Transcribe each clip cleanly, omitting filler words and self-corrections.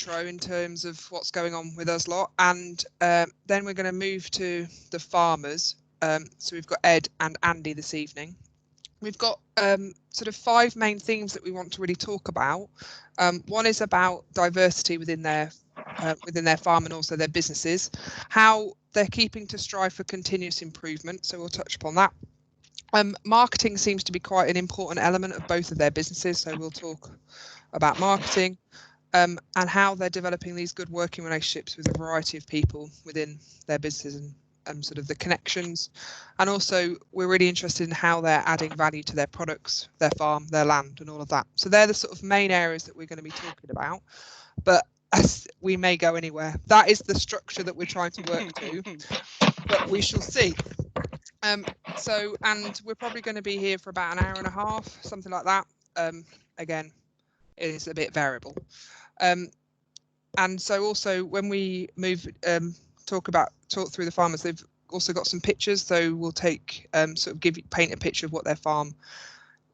intro in terms of what's going on with us lot, and then we're going to move to the farmers. So we've got Ed and Andy this evening. We've got sort of 5 main themes that we want to really talk about. One is about diversity within their farm and also their businesses, how they're keeping to strive for continuous improvement. So we'll touch upon that. Marketing seems to be quite an important element of both of their businesses. So we'll talk about marketing and how they're developing these good working relationships with a variety of people within their businesses and sort of the connections. And also we're really interested in how they're adding value to their products, their farm, their land and all of that. So they're the sort of main areas that we're going to be talking about. But as we may go anywhere, that is the structure that we're trying to work to, but we shall see. So, and we're probably going to be here for about an hour and a half, something like that. Again, it is a bit variable. And so also when we move, talk through the farmers, they've also got some pictures. So we'll take sort of paint a picture of what their farm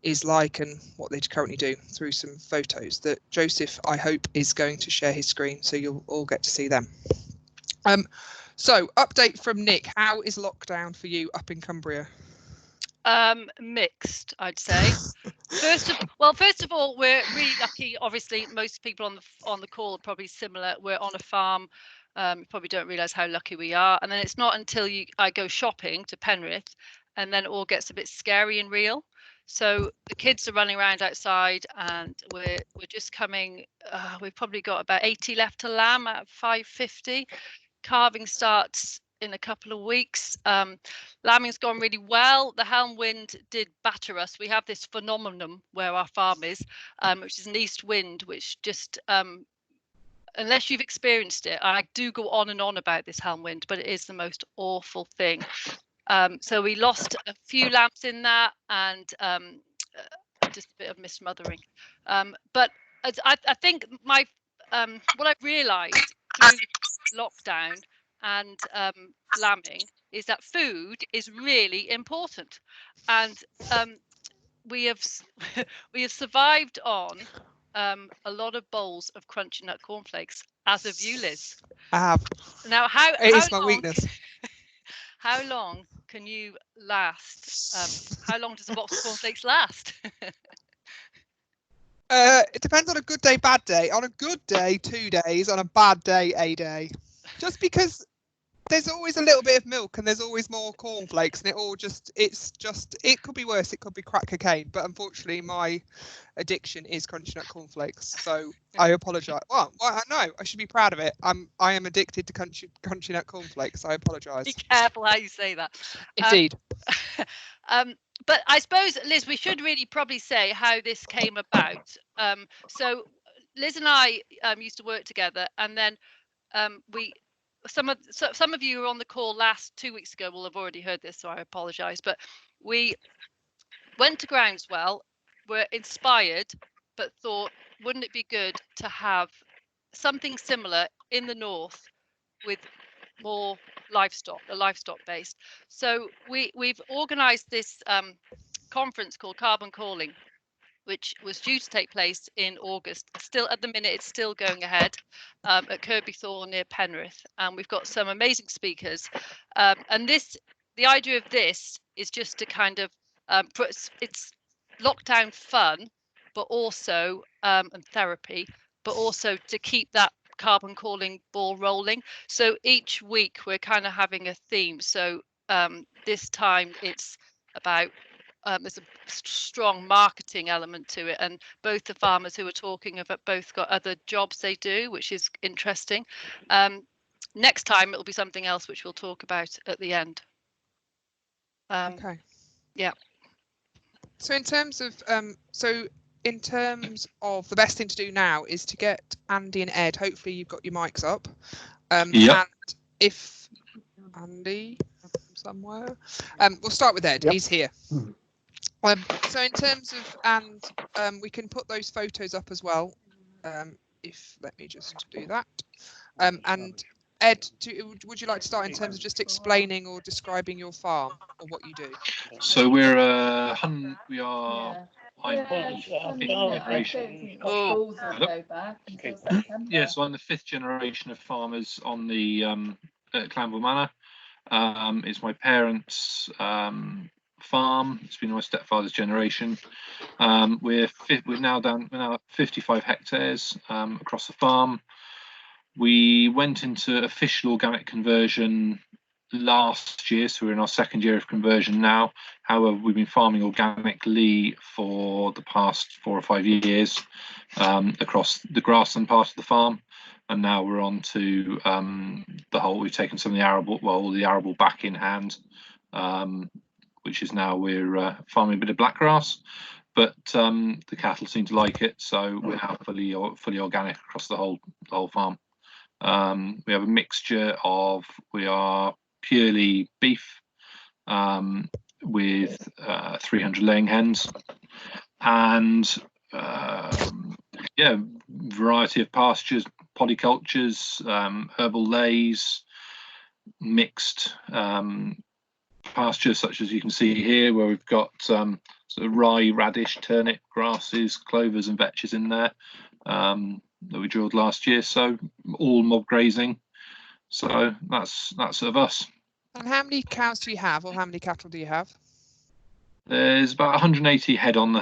is like and what they currently do through some photos that Joseph, I hope, is going to share his screen, so you'll all get to see them. So update from Nick. How is lockdown for you up in Cumbria? Mixed, I'd say. First of all, we're really lucky. Obviously, most people on the call are probably similar. We're on a farm. You probably don't realise how lucky we are. And then it's not until I go shopping to Penrith, and then it all gets a bit scary and real. So the kids are running around outside, and we're just coming. We've probably got about 80 left to lamb out of 550. Calving starts in a couple of weeks. Lambing's gone really well. The helm wind did batter us. We have this phenomenon where our farm is, which is an east wind, which just unless you've experienced it, I do go on and on about this helm wind, but it is the most awful thing. So we lost a few lambs in that, and just a bit of mismothering. But I think my what I've realised through lockdown and lambing is that food is really important, and we have survived on a lot of bowls of crunchy nut cornflakes, as have you, Liz. I have. Now, it is my weakness. How long can you last? How long does a box of cornflakes last? It depends on a good day, bad day. On a good day, 2 days. On a bad day, a day. Just because there's always a little bit of milk and there's always more cornflakes, and it could be worse. It could be crack cocaine, but unfortunately my addiction is crunchy nut cornflakes. So I apologise. Well, no, I should be proud of it. I am addicted to crunchy nut cornflakes. I apologise. Be careful how you say that. Indeed. But I suppose, Liz, we should really probably say how this came about. So Liz and I used to work together, and then some of you who were on the call 2 weeks ago will have already heard this, so I apologise. But we went to Groundswell, were inspired, but thought, wouldn't it be good to have something similar in the north with more livestock based. So we've organised this conference called Carbon Calling, which was due to take place in August. Still at the minute, it's still going ahead at Kirby Thorne near Penrith, and we've got some amazing speakers. And the idea of this is just to kind of it's lockdown fun, but also and therapy, but also to keep that carbon calling ball rolling. So each week we're kind of having a theme. So this time it's about there's a strong marketing element to it, and both the farmers who are talking have both got other jobs they do, which is interesting. Next time it'll be something else which we'll talk about at the end. Okay. Yeah. So in terms of the best thing to do now is to get Andy and Ed. Hopefully you've got your mics up. Yep. And if Andy somewhere, we'll start with Ed. Yep. He's here. So in terms of we can put those photos up as well. Let me just do that. And Ed, would you like to start in terms of just explaining or describing your farm or what you do? So we are I'm generation. Yes, I'm the 5th generation of farmers on the at Clanville Manor. It's my parents' farm. It's been my stepfather's generation. We're now at 55 hectares across the farm. We went into official organic conversion last year, so we're in our 2nd year of conversion now. However, we've been farming organically for the past 4 or 5 years across the grassland part of the farm, and now we're on to the whole. We've taken some of the arable, well, the arable back in hand, which is now we're farming a bit of blackgrass, but the cattle seem to like it, so we're now fully organic across the whole farm. We have a mixture of, we are purely beef with 300 laying hens, and yeah, variety of pastures, polycultures, herbal lays, mixed pastures such as you can see here, where we've got sort of rye, radish, turnip, grasses, clovers and vetches in there that we drilled last year, so all mob grazing. So that's sort of us. And how many cows do you have, or how many cattle do you have? There's about 180 head on the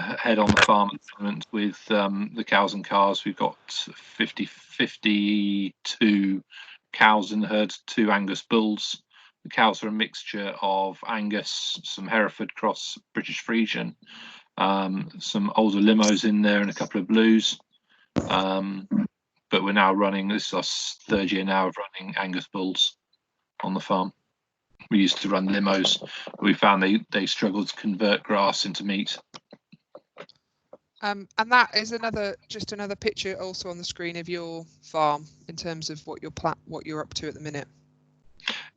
farm at the moment with the cows and calves. We've got 52 cows in the herd, 2 Angus bulls. The cows are a mixture of Angus, some Hereford cross British Frisian, some older limos in there and a couple of blues. But we're now running, this is our 3rd year now of running Angus bulls on the farm. We used to run limos, but we found they struggled to convert grass into meat. And that is another picture also on the screen of your farm in terms of what you're up to at the minute.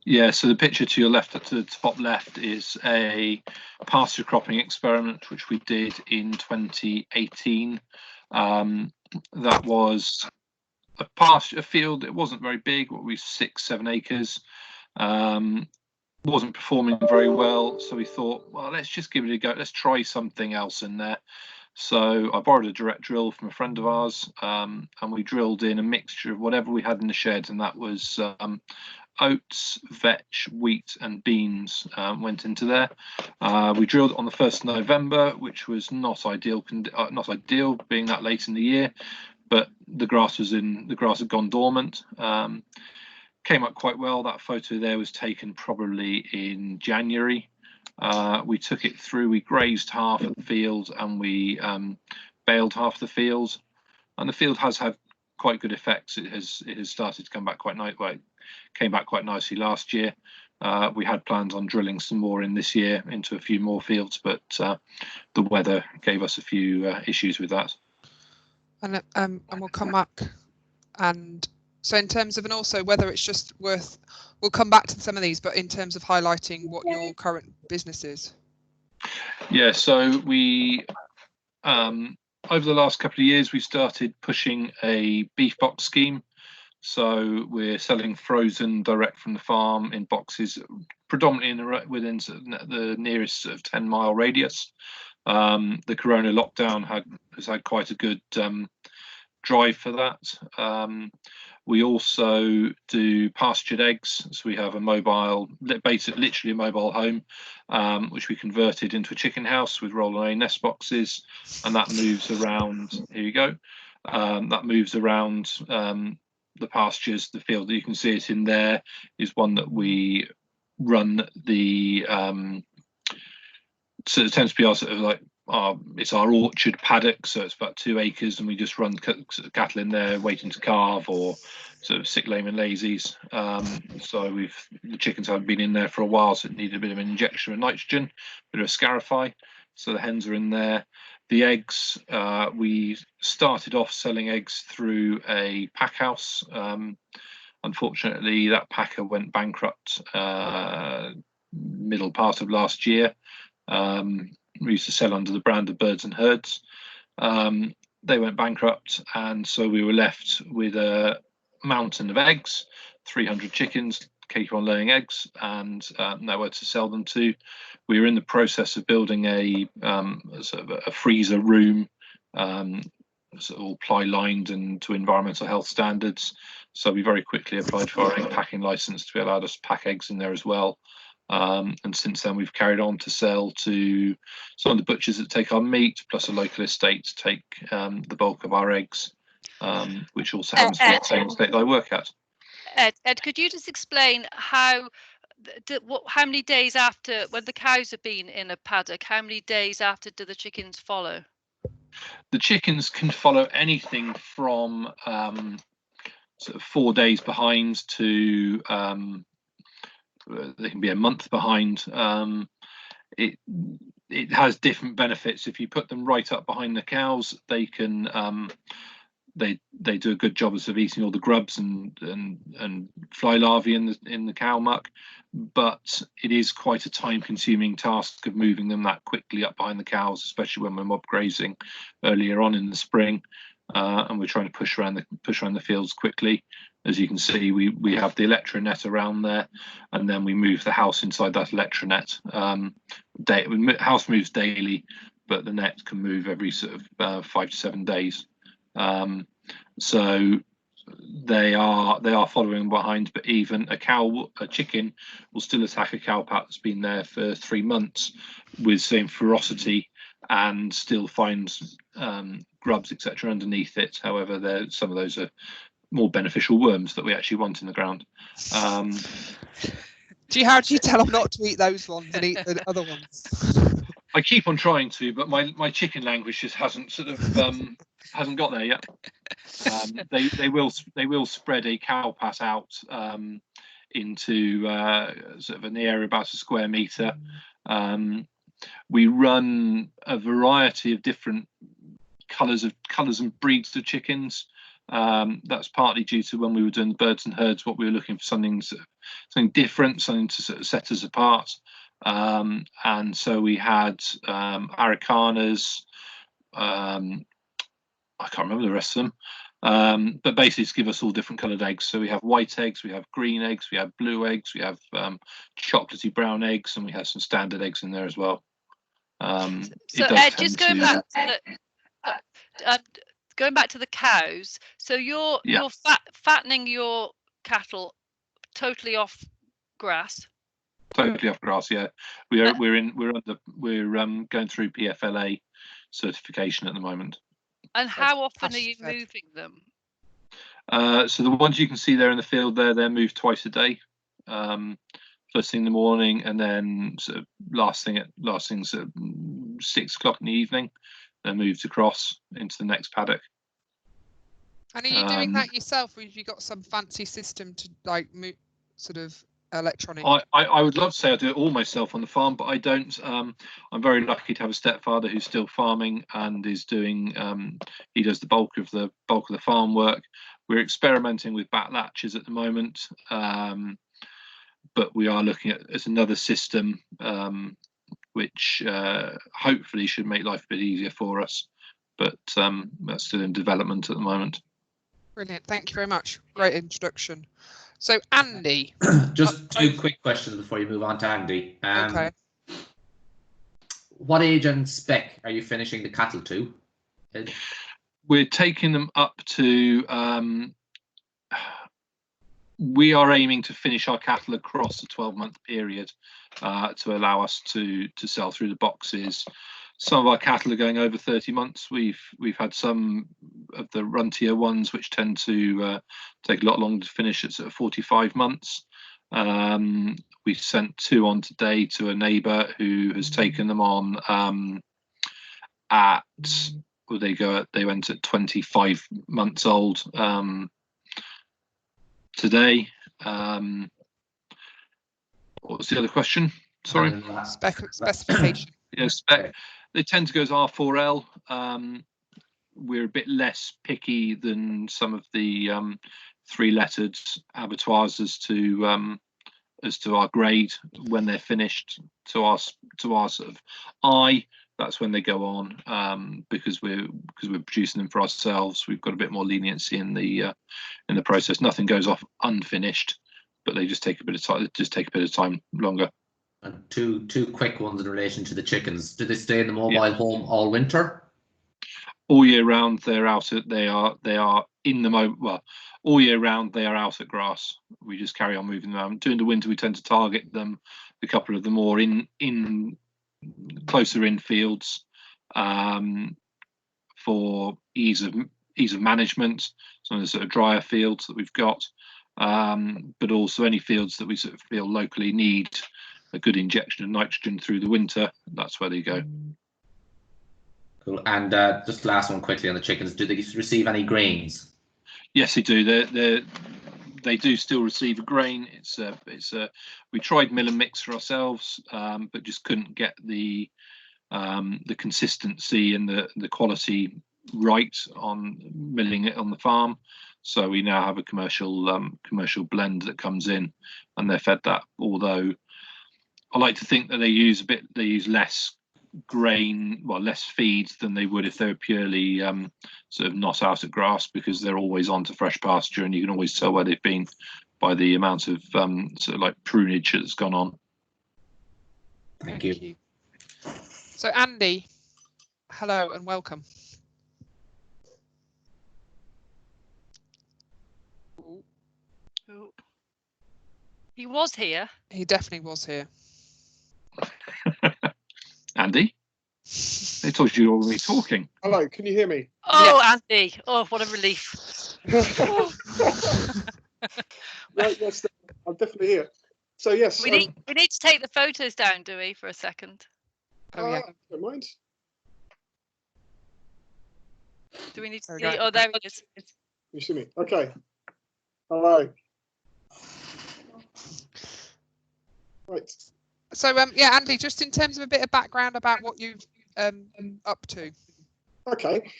Yeah, so the picture to your left, to the top left, is a pasture cropping experiment which we did in 2018. That was a field. It wasn't very big, what we 6-7 acres. Wasn't performing very well, so we thought, well, let's just give it a go. Let's try something else in there. So I borrowed a direct drill from a friend of ours, and we drilled in a mixture of whatever we had in the shed, and that was oats, vetch, wheat and beans went into there. We drilled it on the 1st of November, which was not ideal being that late in the year, but the grass had gone dormant. Came up quite well. That photo there was taken probably in January. We took it through, we grazed half of the field and we baled half the field, and the field has had quite good effects. It has started to come back quite nice. Well, it came back quite nicely last year. We had plans on drilling some more in this year into a few more fields, but the weather gave us a few issues with that. And we'll come back, and so in terms of, and also whether it's just worth, we'll come back to some of these, but in terms of highlighting what your current business is. Yeah, so we over the last couple of years we started pushing a beef box scheme. So we're selling frozen direct from the farm in boxes, predominantly within the nearest sort of 10-mile radius. The Corona lockdown has had quite a good drive for that. We also do pastured eggs, so we have a mobile, literally a mobile home, which we converted into a chicken house with roll-away nest boxes, and that moves around. Here you go. That moves around the pastures. The field that you can see it in there is one that we run the. So it tends to be our sort of like it's our orchard paddock, so it's about 2 acres, and we just run cattle in there waiting to calve or sort of sick, lame and lazies. So the chickens haven't been in there for a while, so it needed a bit of an injection of nitrogen, a bit of a scarify. So the hens are in there. The eggs, we started off selling eggs through a pack house. Unfortunately, that packer went bankrupt middle part of last year. We used to sell under the brand of Birds and Herds. They went bankrupt, and so we were left with a mountain of eggs, 300 chickens, keep on laying eggs, and nowhere to sell them to. we're in the process of building a sort of a freezer room, sort of all ply lined and to environmental health standards. So we very quickly applied for our egg packing license to be allowed us to pack eggs in there as well. And since then, we've carried on to sell to some of the butchers that take our meat, plus a local estate to take the bulk of our eggs, which also happens to be the same estate that I work at. Ed, could you just explain how many days after, when the cows have been in a paddock, how many days after do the chickens follow? The chickens can follow anything from sort of 4 days behind to they can be a month behind. It has different benefits. If you put them right up behind the cows, they can they do a good job of eating all the grubs and fly larvae in the cow muck, but it is quite a time-consuming task of moving them that quickly up behind the cows, especially when we're mob grazing earlier on in the spring, and we're trying to push around the fields quickly. As you can see, we have the electronet around there, and then we move the house inside that electronet. The house moves daily, but the net can move every sort of 5 to 7 days. So they are following behind, but even a chicken will still attack a cowpat that's been there for 3 months with same ferocity and still finds grubs, etc., underneath it. However, some of those are more beneficial worms that we actually want in the ground. How do you tell them not to eat those ones and eat the other ones? I keep on trying to, but my chicken language just hasn't hasn't got there yet. They will spread a cowpat out into sort of in the area about a square metre. We run a variety of different colours and breeds of chickens. That's partly due to when we were doing the birds and herds, what we were looking for something different, something to sort of set us apart. And so we had Aracanas, I can't remember the rest of them, but basically to give us all different coloured eggs. So we have white eggs, we have green eggs, we have blue eggs, we have chocolatey brown eggs, and we have some standard eggs in there as well. So Ed, just going back to the cows. So you're fattening your cattle totally off grass. Totally off grass, yeah. We're going through PFLA certification at the moment. And how often are you moving them? So the ones you can see there in the field they're moved twice a day. First thing in the morning, and then sort of last thing sort of 6 o'clock in the evening. They're moved across into the next paddock. And are you doing that yourself, or have you got some fancy system to like move, sort of electronic? I would love to say I do it all myself on the farm, but I don't. I'm very lucky to have a stepfather who's still farming and is doing. He does the bulk of the farm work. We're experimenting with back latches at the moment, but we are looking at another system, which hopefully should make life a bit easier for us. But that's still in development at the moment. Brilliant, thank you very much. Great introduction. So Andy, just 2 quick questions before you move on to Andy. Okay. What age and spec are you finishing the cattle to? We're taking them up to. We are aiming to finish our cattle across a 12-month period to allow us to sell through the boxes. Some of our cattle are going over 30 months. We've had some of the runtier ones which tend to take a lot longer to finish at sort of 45 months. We sent 2 on today to a neighbour who has taken them on they went at 25 months old today. What was the other question? Sorry. Specification. Yeah, spec. They tend to go as R4L. We're a bit less picky than some of the 3-lettered abattoirs as to our grade when they're finished. To our sort of eye, that's when they go on, because we're producing them for ourselves. We've got a bit more leniency in the process. Nothing goes off unfinished, but they just take a bit of time. Longer. And two quick ones in relation to the chickens. Do they stay in the mobile Yeah. home all winter? All year round, they're out at they are in the well, all year round they are out at grass. We just carry on moving them. During the winter, we tend to target them, a couple of them more in closer in fields, for ease of management. Some of the sort of drier fields that we've got, but also any fields that we sort of feel locally need a good injection of nitrogen through the winter. That's where they go. Cool. And just last one quickly on the chickens. Do they receive any grains? Yes, they do. They do still receive a grain. We tried mill and mix for ourselves, but just couldn't get the consistency and the quality right on milling it on the farm. So we now have a commercial blend that comes in, and they're fed that. Although I like to think that they use less grain, well, less feeds than they would if they were purely sort of not out at grass, because they're always on to fresh pasture, and you can always tell where they've been by the amount of sort of like prunage that's gone on. Thank you. So Andy, hello and welcome. He was here. He definitely was here. Andy, they told you you were already talking. Hello, can you hear me? Oh, yes. Andy. Oh, what a relief. Right, yes, I'm definitely here. So yes, we need to take the photos down, do we, for a second? Oh yeah. Don't mind. Do we need to Okay. see? Oh, there it is. You see me? Okay. Hello. Right. So yeah, Andy, just in terms of a bit of background about what you've up to. Okay.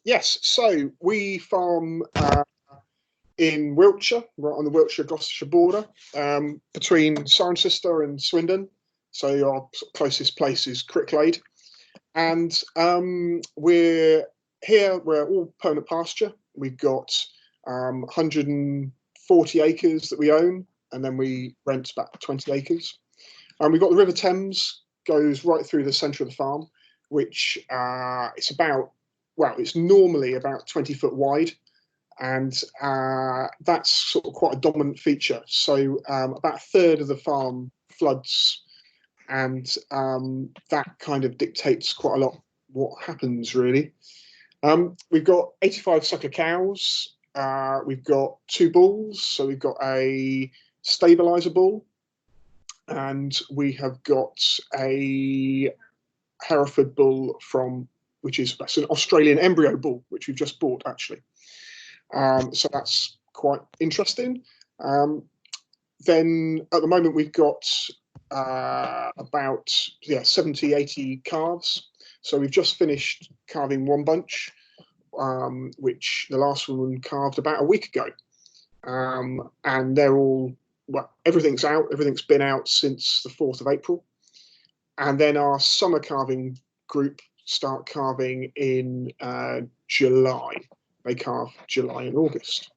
Yes. So we farm in Wiltshire, right on the Wiltshire-Gloucestershire border, between Cirencester and Swindon. So our closest place is Cricklade, and we're here. We're all permanent pasture. We've got 140 acres that we own, and then we rent about 20 acres. We've got the River Thames, goes right through the centre of the farm, which it's normally about 20 foot wide, and that's sort of quite a dominant feature. So about a third of the farm floods, and that kind of dictates quite a lot what happens, really. We've got 85 suckler cows. We've got 2 bulls, so we've got a stabiliser bull, and we have got a Hereford bull that's an Australian embryo bull, which we've just bought, actually. So that's quite interesting. Then at the moment we've got about 70, 80 calves. So we've just finished calving one bunch, which the last one calved about a week ago. And they're all, everything's out. Everything's been out since the 4th of April. And then our summer calving group start calving in July. They calve July and August.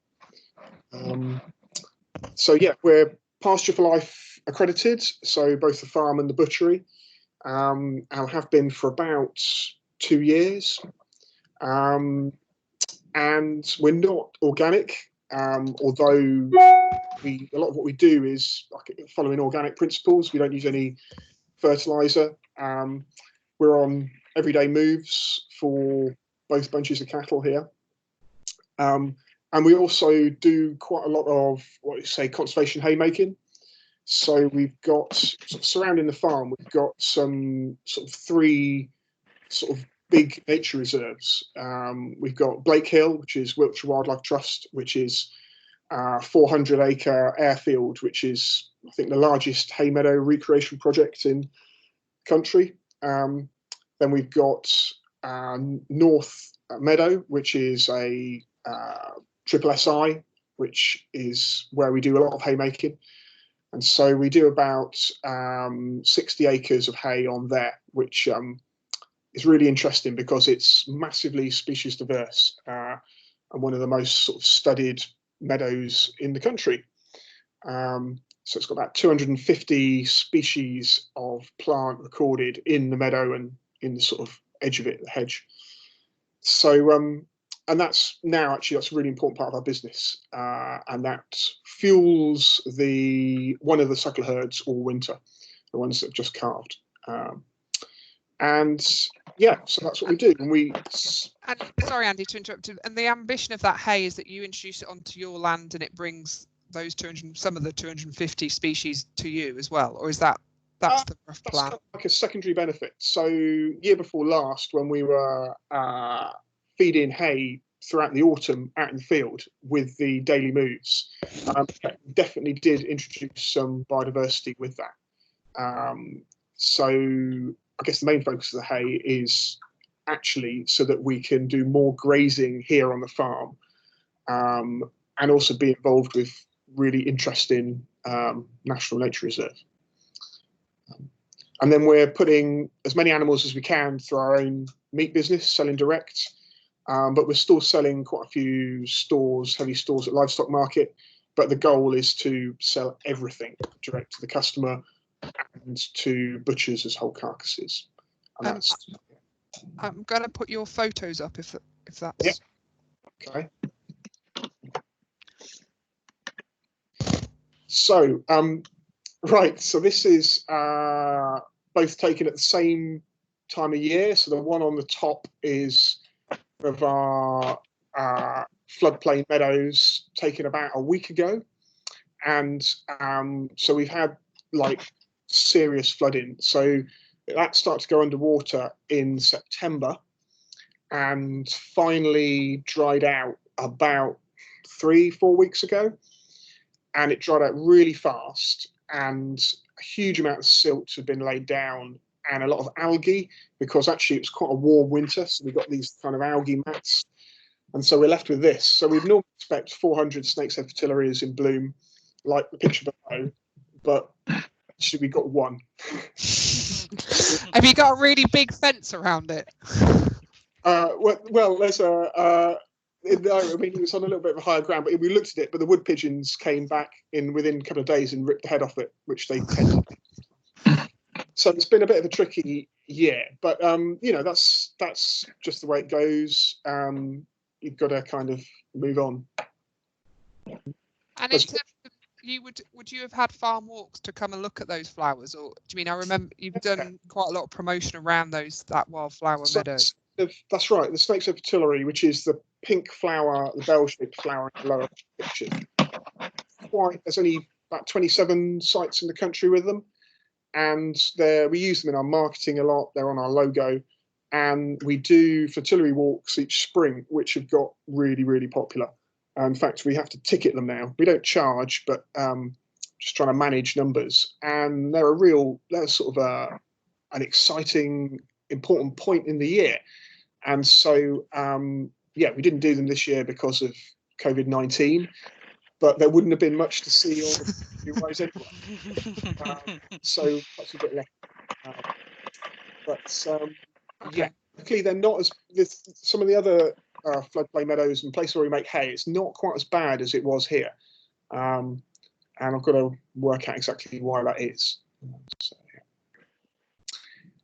So yeah, we're Pasture for Life accredited, so both the farm and the butchery, and have been for about 2 years. And we're not organic, although a lot of what we do is following organic principles. We don't use any fertilizer. We're on everyday moves for both bunches of cattle here. And we also do quite a lot of conservation haymaking. So we've got surrounding the farm, we've got some 3 big nature reserves. We've got Blake Hill, which is Wiltshire Wildlife Trust, which is a 400-acre airfield, which is, I think, the largest hay meadow recreation project in the country. Then we've got North Meadow, which is a triple SI, which is where we do a lot of haymaking. And so we do about 60 acres of hay on there, which is really interesting because it's massively species diverse and one of the most studied meadows in the country. So it's got about 250 species of plant recorded in the meadow and in the sort of edge of it, the hedge. So, and that's now actually, that's a really important part of our business. And that fuels one of the suckler herds all winter, the ones that have just calved. And yeah, so that's what we do. And sorry, Andy, to interrupt you. And the ambition of that hay is that you introduce it onto your land and it brings those some of the 250 species to you as well, or is that's the rough plan? Kind of like a secondary benefit. So year before last, when we were feeding hay throughout the autumn out in the field with the daily moves, definitely did introduce some biodiversity with that. So I guess the main focus of the hay is actually so that we can do more grazing here on the farm, and also be involved with really interesting national nature reserve. And then we're putting as many animals as we can through our own meat business, selling direct, but we're still selling quite a few heavy stores at livestock market. But the goal is to sell everything direct to the customer and to butchers as whole carcasses. And that's, I'm going to put your photos up if that's... Yeah. Okay. So, right, so this is both taken at the same time of year. So the one on the top is of our floodplain meadows taken about a week ago. And so we've had like serious flooding. So that started to go underwater in September and finally dried out about 3-4 weeks ago. And it dried out really fast, and a huge amount of silt had been laid down and a lot of algae, because actually it was quite a warm winter. So we got these kind of algae mats. And so we're left with this. So we'd normally expect 400 snake's head fritillarias in bloom, like the picture below, but actually we got one. Have you got a really big fence around it? Well, there's no, I mean, it was on a little bit of a higher ground, but we looked at it, but the wood pigeons came back within a couple of days and ripped the head off it, which they tend to do. So it's been a bit of a tricky year, but you know, that's just the way it goes. You've got to kind of move on. And in terms of, would you have had farm walks to come and look at those flowers, or do you mean, I remember you've done quite a lot of promotion around that wildflower meadow? That's right, the snake's head fritillary, which is the pink flower, the bell-shaped flower in the lower picture. There's only about 27 sites in the country with them, and we use them in our marketing a lot. They're on our logo, and we do fritillary walks each spring, which have got really, really popular. In fact, we have to ticket them now. We don't charge, but just trying to manage numbers, and they're sort of an exciting, important point in the year. And so, yeah, we didn't do them this year because of COVID-19, but there wouldn't have been much to see on the roads anyway. So that's a bit left. Yeah, luckily they're not as some of the other floodplain meadows and places where we make hay. It's not quite as bad as it was here, and I've got to work out exactly why that is.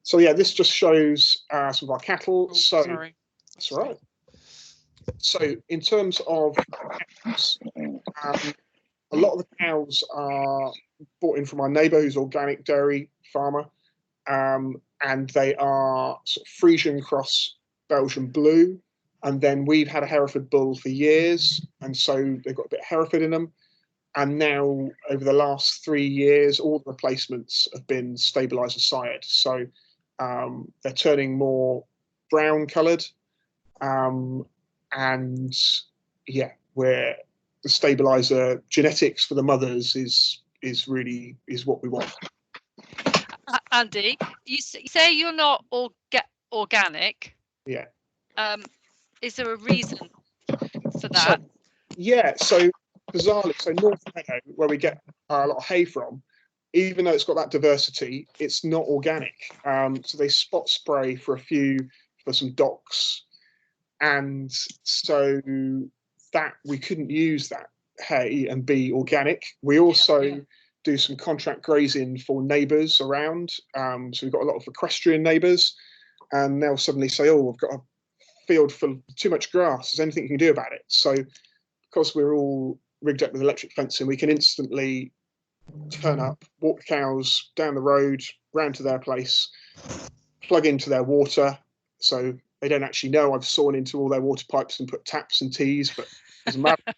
So yeah, this just shows some of our cattle. Oh, so sorry. That's all right. So in terms of cows, a lot of the cows are bought in from our neighbour who's organic dairy farmer, and they are sort of Frisian cross Belgian blue. And then we've had a Hereford bull for years, and so they've got a bit of Hereford in them. And now, over the last 3 years, all the replacements have been stabiliser sired. So they're turning more brown coloured, and yeah, where the stabiliser genetics for the mothers is what we want. Andy, you say you're not organic. Yeah. Is there a reason for that? So, yeah, so bizarrely, so North Meadow, where we get a lot of hay from, even though it's got that diversity, it's not organic. So they spot spray for some docks, and so that we couldn't use that hay and be organic. We also do some contract grazing for neighbours around. So we've got a lot of equestrian neighbours, and they'll suddenly say, "Oh, I've got a field full of too much grass. Is there anything you can do about it?" So because we're all rigged up with electric fencing, we can instantly turn up, walk the cows down the road, round to their place, plug into their water. So they don't actually know I've sawn into all their water pipes and put taps and tees, but it doesn't matter.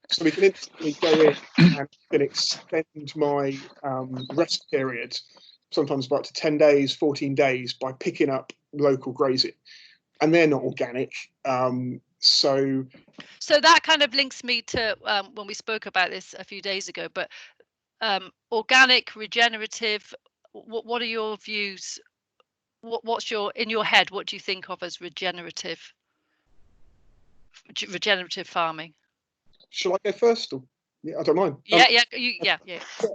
So we can instantly go in and can extend my rest period, sometimes about to 10 days, 14 days, by picking up local grazing. And they're not organic. So that kind of links me to when we spoke about this a few days ago, but organic, regenerative, what are your views? What's in your head, what do you think of as regenerative farming? Shall I go first? Or, yeah, I don't mind. Yeah.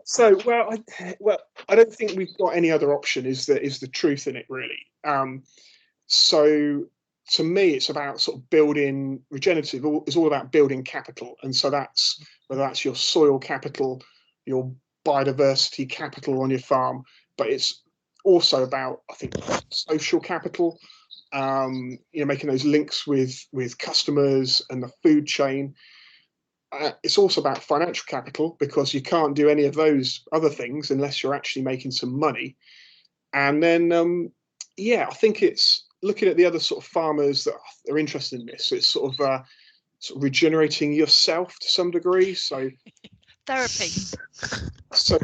So, I don't think we've got any other option. Is the truth in it, really? So, to me, it's about sort of building regenerative. It's all about building capital, and so that's whether that's your soil capital, your biodiversity capital on your farm, but it's also about, I think, social capital. Making those links with customers and the food chain. It's also about financial capital, because you can't do any of those other things unless you're actually making some money. And then, I think it's looking at the other sort of farmers that are interested in this. So it's sort of regenerating yourself to some degree. So therapy. So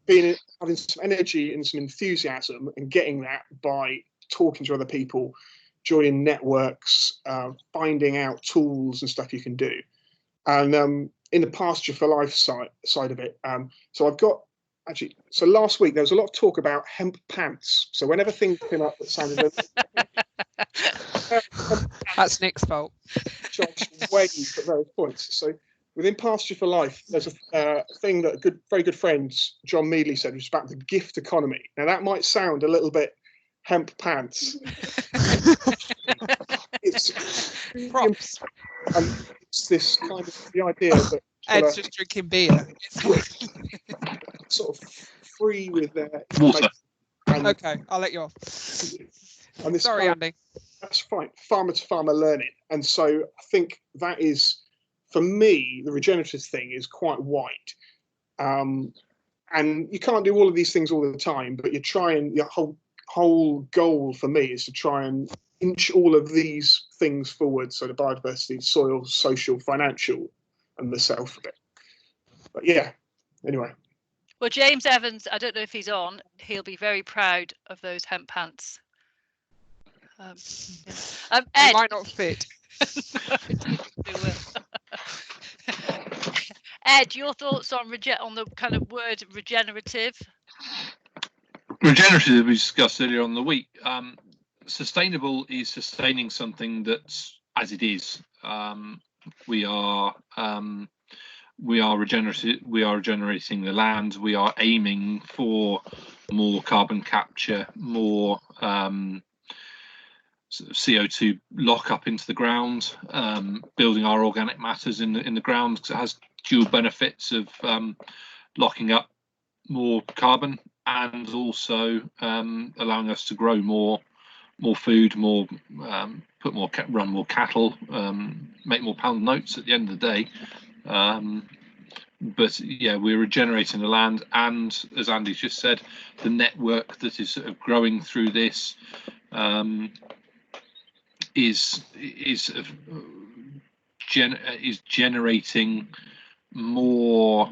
having some energy and some enthusiasm, and getting that by talking to other people, joining networks, finding out tools and stuff you can do. And in the pasture for life side of it, so I've got so last week there was a lot of talk about hemp pants. So whenever things came up that sounded that's Nick's fault. Josh waved at various points. So within pasture for life, there's a thing that very good friend John Meadley said, which is about the gift economy. Now that might sound a little bit hemp pants. It's props. It's this kind of the idea that Ed's just drinking beer. Sort of free with their water. Okay, I'll let you off. And this Sorry, Andy. That's fine. Farmer to farmer learning. And so I think that is, for me, the regenerative thing is quite wide. And you can't do all of these things all the time, but you're trying, your whole goal for me is to try and inch all of these things forward. So the biodiversity, soil, social, financial, and the self a bit. But yeah, anyway. Well, James Evans, I don't know if he's on, he'll be very proud of those hemp pants. Ed, they might not fit. Ed, your thoughts on the kind of word regenerative? Regenerative we discussed earlier on the week. Sustainable is sustaining something that's as it is. We are regenerative. We are regenerating the land. We are aiming for more carbon capture, more sort of CO2 lock up into the ground, building our organic matters in the ground, because it has dual benefits of locking up more carbon and also allowing us to grow more food, run more cattle, make more pound notes at the end of the day. But yeah, we're regenerating the land, and as Andy just said, the network that is sort of growing through this is generating more.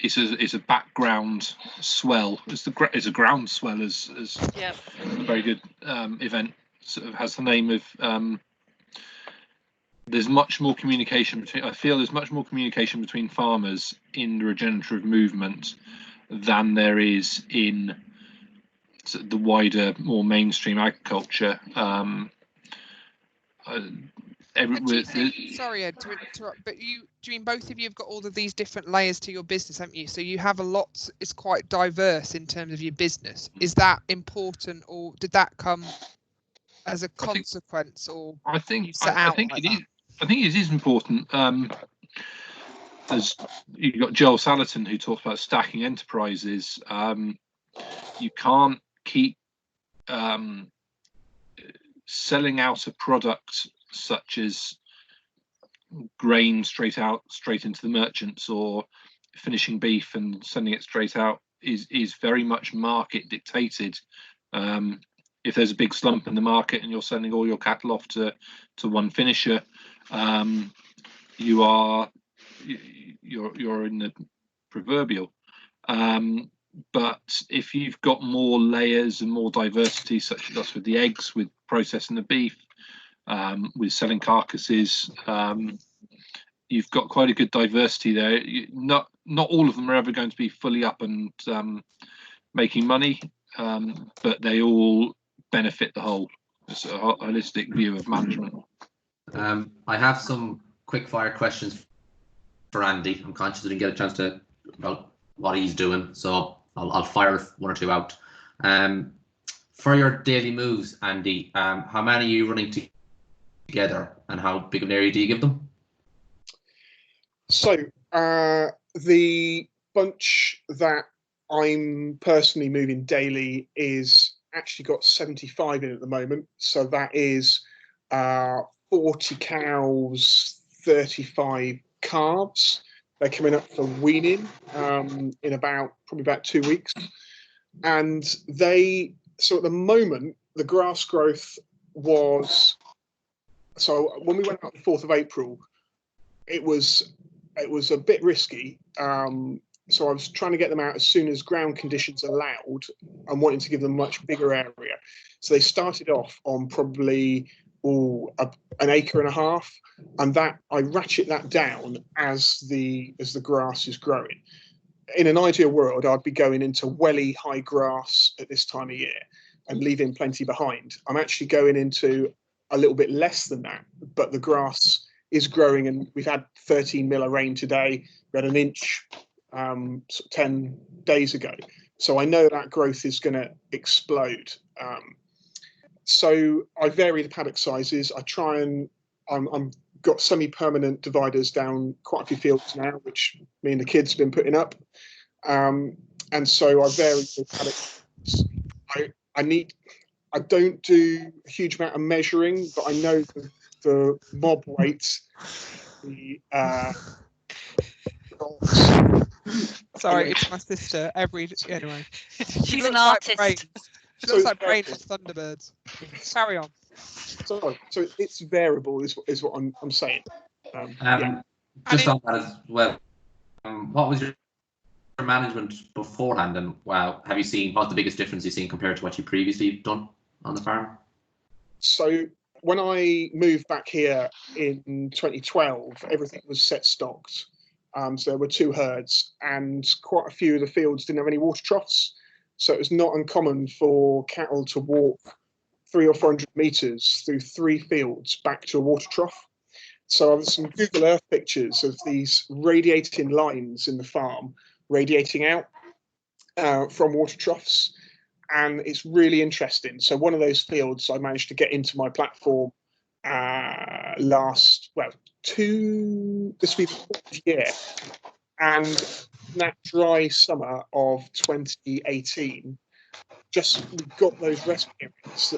It's a background swell. It's a ground swell, as yeah. A very good event sort of has the name of. There's much more communication between. I feel there's much more communication between farmers in the regenerative movement than there is in sort of the wider, more mainstream agriculture. Sorry, Ed, to interrupt, but do you mean both of you have got all of these different layers to your business, haven't you? So you have a lot. It's quite diverse in terms of your business. Is that important, or did that come as a consequence, or I think it is important. you've got Joel Salatin who talks about stacking enterprises. You can't keep selling out a product such as grain straight into the merchants, or finishing beef and sending it straight out is very much market dictated. If there's a big slump in the market and you're sending all your cattle off to one finisher, you're in the proverbial. But if you've got more layers and more diversity, such as with the eggs, with processing the beef, with selling carcasses, you've got quite a good diversity there. Not all of them are ever going to be fully up and making money, but they all benefit the whole. It's a holistic view of management. I have some quick fire questions for Andy. I'm conscious I didn't get a chance to about what he's doing, so I'll fire one or two out. For your daily moves, Andy, how many are you running together, and how big of an area do you give them? So the bunch that I'm personally moving daily is actually got 75 in at the moment. So that is 40 cows, 35 calves. They're coming up for weaning in probably about 2 weeks. And so at the moment, the grass growth was, so when we went out the 4th of April, it was a bit risky. So I was trying to get them out as soon as ground conditions allowed and wanting to give them a much bigger area. So they started off on probably an acre and a half, and that I ratchet that down as the grass is growing. In an ideal world, I'd be going into welly high grass at this time of year and leaving plenty behind. I'm actually going into a little bit less than that, but the grass is growing, and we've had 13 mil of rain today. We had an inch 10 days ago. So I know that growth is going to explode. So I vary the paddock sizes. I try and I'm got semi-permanent dividers down quite a few fields now, which me and the kids have been putting up. And so I vary the paddock. I don't do a huge amount of measuring, but I know the mob weights, Sorry, it's my sister. Anyway. She's an artist. She looks like Brain from Thunderbirds. Carry on. So it's variable, is what I'm saying. Just on that as well, what was your management beforehand, and what's the biggest difference you've seen compared to what you previously done on the farm? So when I moved back here in 2012, everything was set stocked. So there were 2 herds, and quite a few of the fields didn't have any water troughs. So it was not uncommon for cattle to walk 300 or 400 meters through 3 fields back to a water trough. So there's some Google Earth pictures of these radiating lines in the farm radiating out from water troughs. And it's really interesting. So one of those fields I managed to get into my platform this week year, and that dry summer of 2018, we got those rescue areas.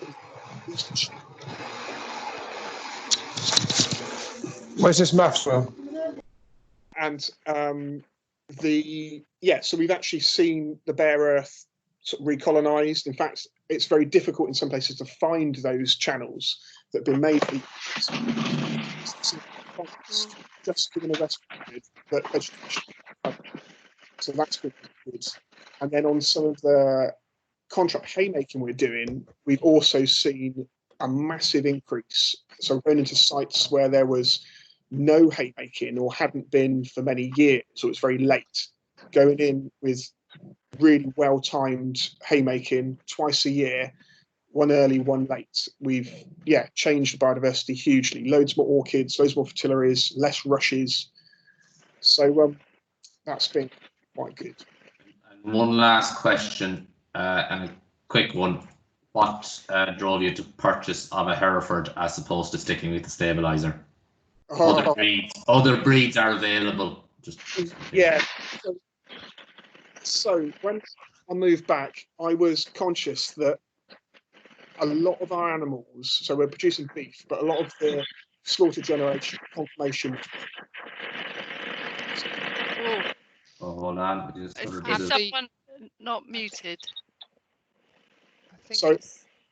Where's this maths from? And so we've actually seen the bare earth sort of recolonized. In fact, it's very difficult in some places to find those channels that have been made. Just given a rescue period, but vegetation. So that's been good. And then on some of the contract haymaking we're doing, we've also seen a massive increase. So going into sites where there was no haymaking or hadn't been for many years, so it's very late, going in with really well-timed haymaking twice a year, one early, one late. We've changed the biodiversity hugely. Loads more orchids, loads more fritillaries, less rushes. So that's been quite good. And one last question, and a quick one. What drove you to purchase of a Hereford as opposed to sticking with the stabilizer? Other breeds are available, Just Yeah. So when I moved back, I was conscious that a lot of our animals, so we're producing beef, but a lot of the slaughter generation confirmation. Oh, hold on. Just is Andy- someone not muted? I think So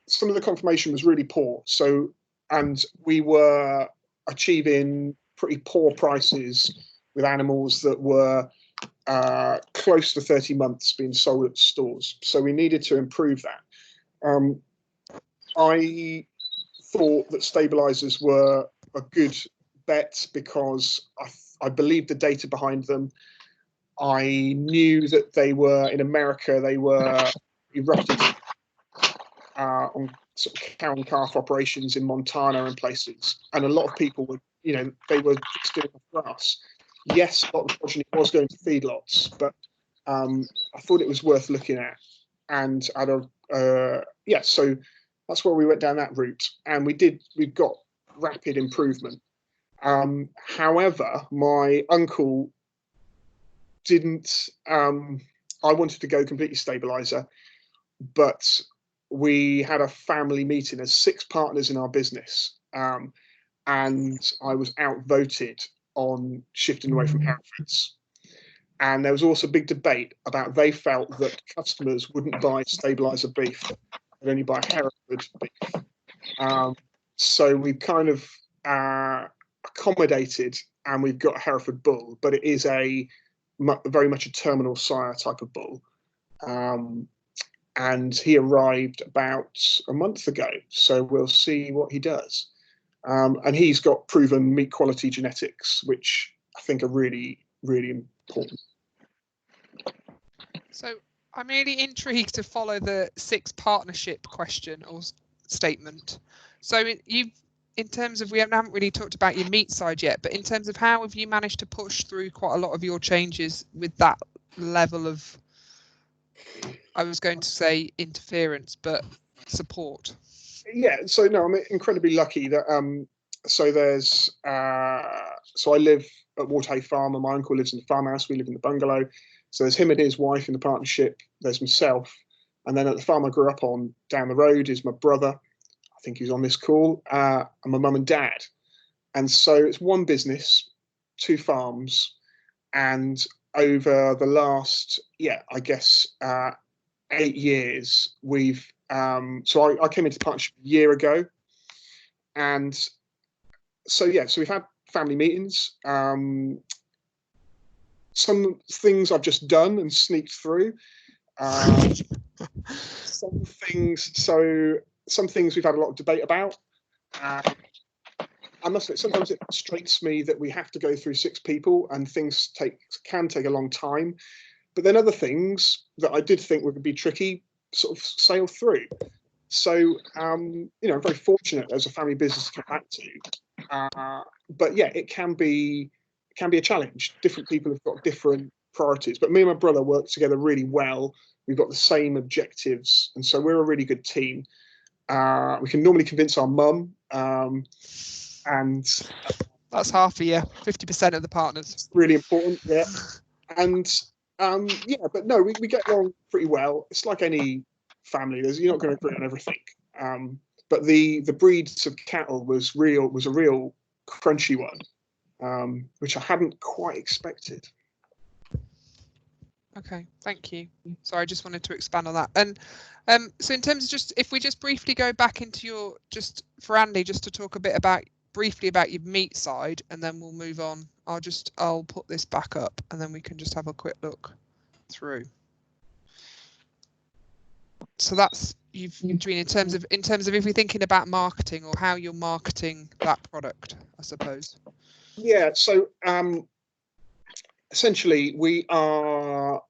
some of the confirmation was really poor. So, and we were achieving pretty poor prices with animals that were close to 30 months being sold at stores. So we needed to improve that. I thought that stabilizers were a good bet because I believed the data behind them. I knew that they were in America, they were erupted on sort of cow and calf operations in Montana and places. And a lot of people were, they were just doing it for us. Yes, a lot of progeny was going to feedlots, but I thought it was worth looking at. And so that's where we went down that route. And we've got rapid improvement. However, my uncle didn't, I wanted to go completely stabilizer, but we had a family meeting. There's 6 partners in our business, and I was outvoted on shifting away from Herefords. And there was also a big debate about they felt that customers wouldn't buy stabilizer beef, they'd only buy Hereford beef. So we kind of accommodated, and we've got a Hereford bull, but it is very much a terminal sire type of bull. And he arrived about a month ago, so we'll see what he does. And he's got proven meat quality genetics, which I think are really, really important. So I'm really intrigued to follow the 6 partnership question or statement. So in terms of, we haven't really talked about your meat side yet, but in terms of how have you managed to push through quite a lot of your changes with that level of, I was going to say interference, but support? Yeah, so no, I'm incredibly lucky that so there's so I live at Waterhay Farm and my uncle lives in the farmhouse. We live in the bungalow. So there's him and his wife in the partnership. There's myself, and then at the farm I grew up on down the road is my brother. I think he's on this call, and my mum and dad. And so it's one business, 2 farms, and over the last, I guess 8 years, we've so I came into partnership a year ago, and so we've had family meetings. Some things I've just done and sneaked through. Some things we've had a lot of debate about. I must admit, sometimes it frustrates me that we have to go through 6 people and things can take a long time. But then other things that I did think would be tricky sort of sail through. So, I'm very fortunate as a family business to come back to. But yeah, it can be a challenge. Different people have got different priorities. But me and my brother work together really well. We've got the same objectives, and so we're a really good team. We can normally convince our mum, and that's half a year, 50% of the partners. It's really important, yeah. And but no, we get along pretty well. It's like any family. You're not going to agree on everything. But the breeds of cattle was a real crunchy one, which I hadn't quite expected. Okay, thank you. So I just wanted to expand on that. And so in terms of if we just briefly go back into for Andy, just to talk a bit briefly about your meat side, and then we'll move on. I'll put this back up, and then we can just have a quick look through. So that's doing in terms of if we're thinking about marketing or how you're marketing that product, I suppose. Yeah. So essentially, we are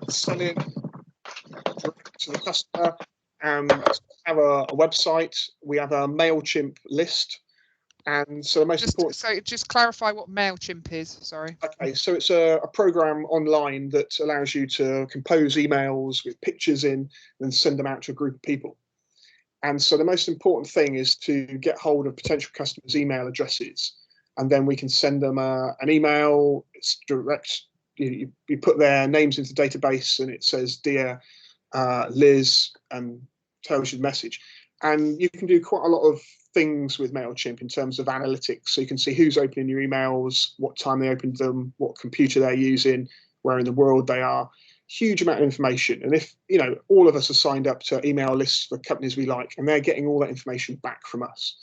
selling direct to the customer. We have a website. We have a MailChimp list. And so the most important. So just clarify what MailChimp is. Sorry. Okay, so it's a program online that allows you to compose emails with pictures in and send them out to a group of people. And so the most important thing is to get hold of potential customers' email addresses and then we can send them an email. It's direct. You put their names into the database, and it says, "Dear Liz," and tells you the message. And you can do quite a lot of things with MailChimp in terms of analytics. So you can see who's opening your emails, what time they opened them, what computer they're using, where in the world they are. Huge amount of information. And if, all of us are signed up to email lists for companies we like, and they're getting all that information back from us.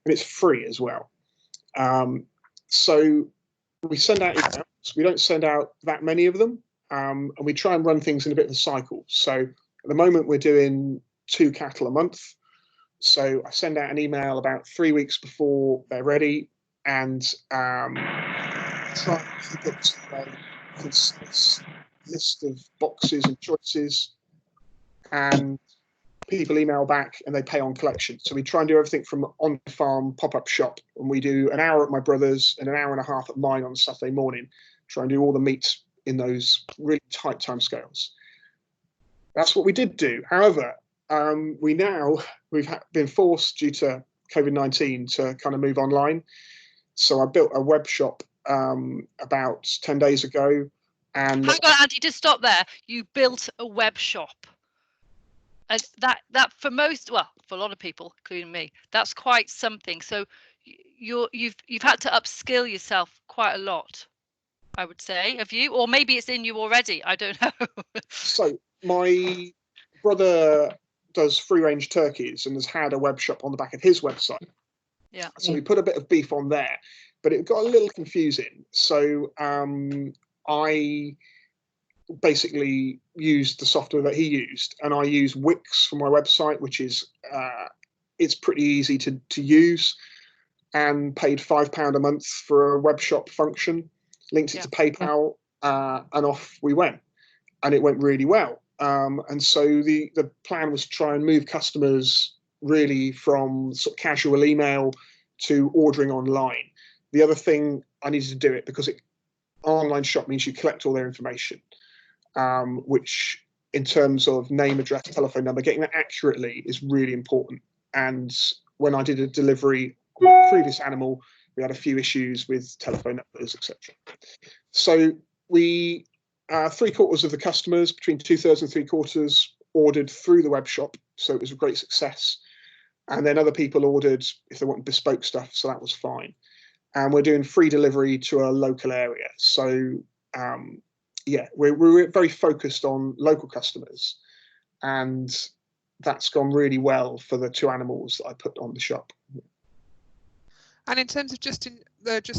And it's free as well. So we send out emails. We don't send out that many of them. And we try and run things in a bit of a cycle. So at the moment, we're doing 2 cattle a month. So I send out an email about 3 weeks before they're ready, and try to get this list of boxes and choices, and people email back and they pay on collection. So we try and do everything from on-farm pop-up shop, and we do an hour at my brother's and an hour and a half at mine on Saturday morning. Try and do all the meat in those really tight timescales. That's what we did do. However, we've been forced due to COVID-19 to kind of move online. So I built a web shop about 10 days ago. And hang on, Andy, just stop there. You built a web shop. And that for most, well, for a lot of people, including me, that's quite something. So you've had to upskill yourself quite a lot, I would say. Have you? Or maybe it's in you already. I don't know. So my brother does free-range turkeys and has had a web shop on the back of his website. Yeah. So we put a bit of beef on there, but it got a little confusing. So I basically used the software that he used, and I use Wix for my website, which is it's pretty easy to use, and paid £5 a month for a web shop function, linked it to PayPal, and off we went, and it went really well. And so the plan was to try and move customers really from sort of casual email to ordering online. The other thing, I needed to do it because online shop means you collect all their information, which in terms of name, address, telephone number, getting that accurately is really important. And when I did a delivery on a previous animal, we had a few issues with telephone numbers, etc. So we 3/4 of the customers, between 2/3 and 3/4, ordered through the web shop, so it was a great success. And then other people ordered if they wanted bespoke stuff, so that was fine. And we're doing free delivery to a local area. So we're very focused on local customers, and that's gone really well for the 2 animals that I put on the shop. And in terms of just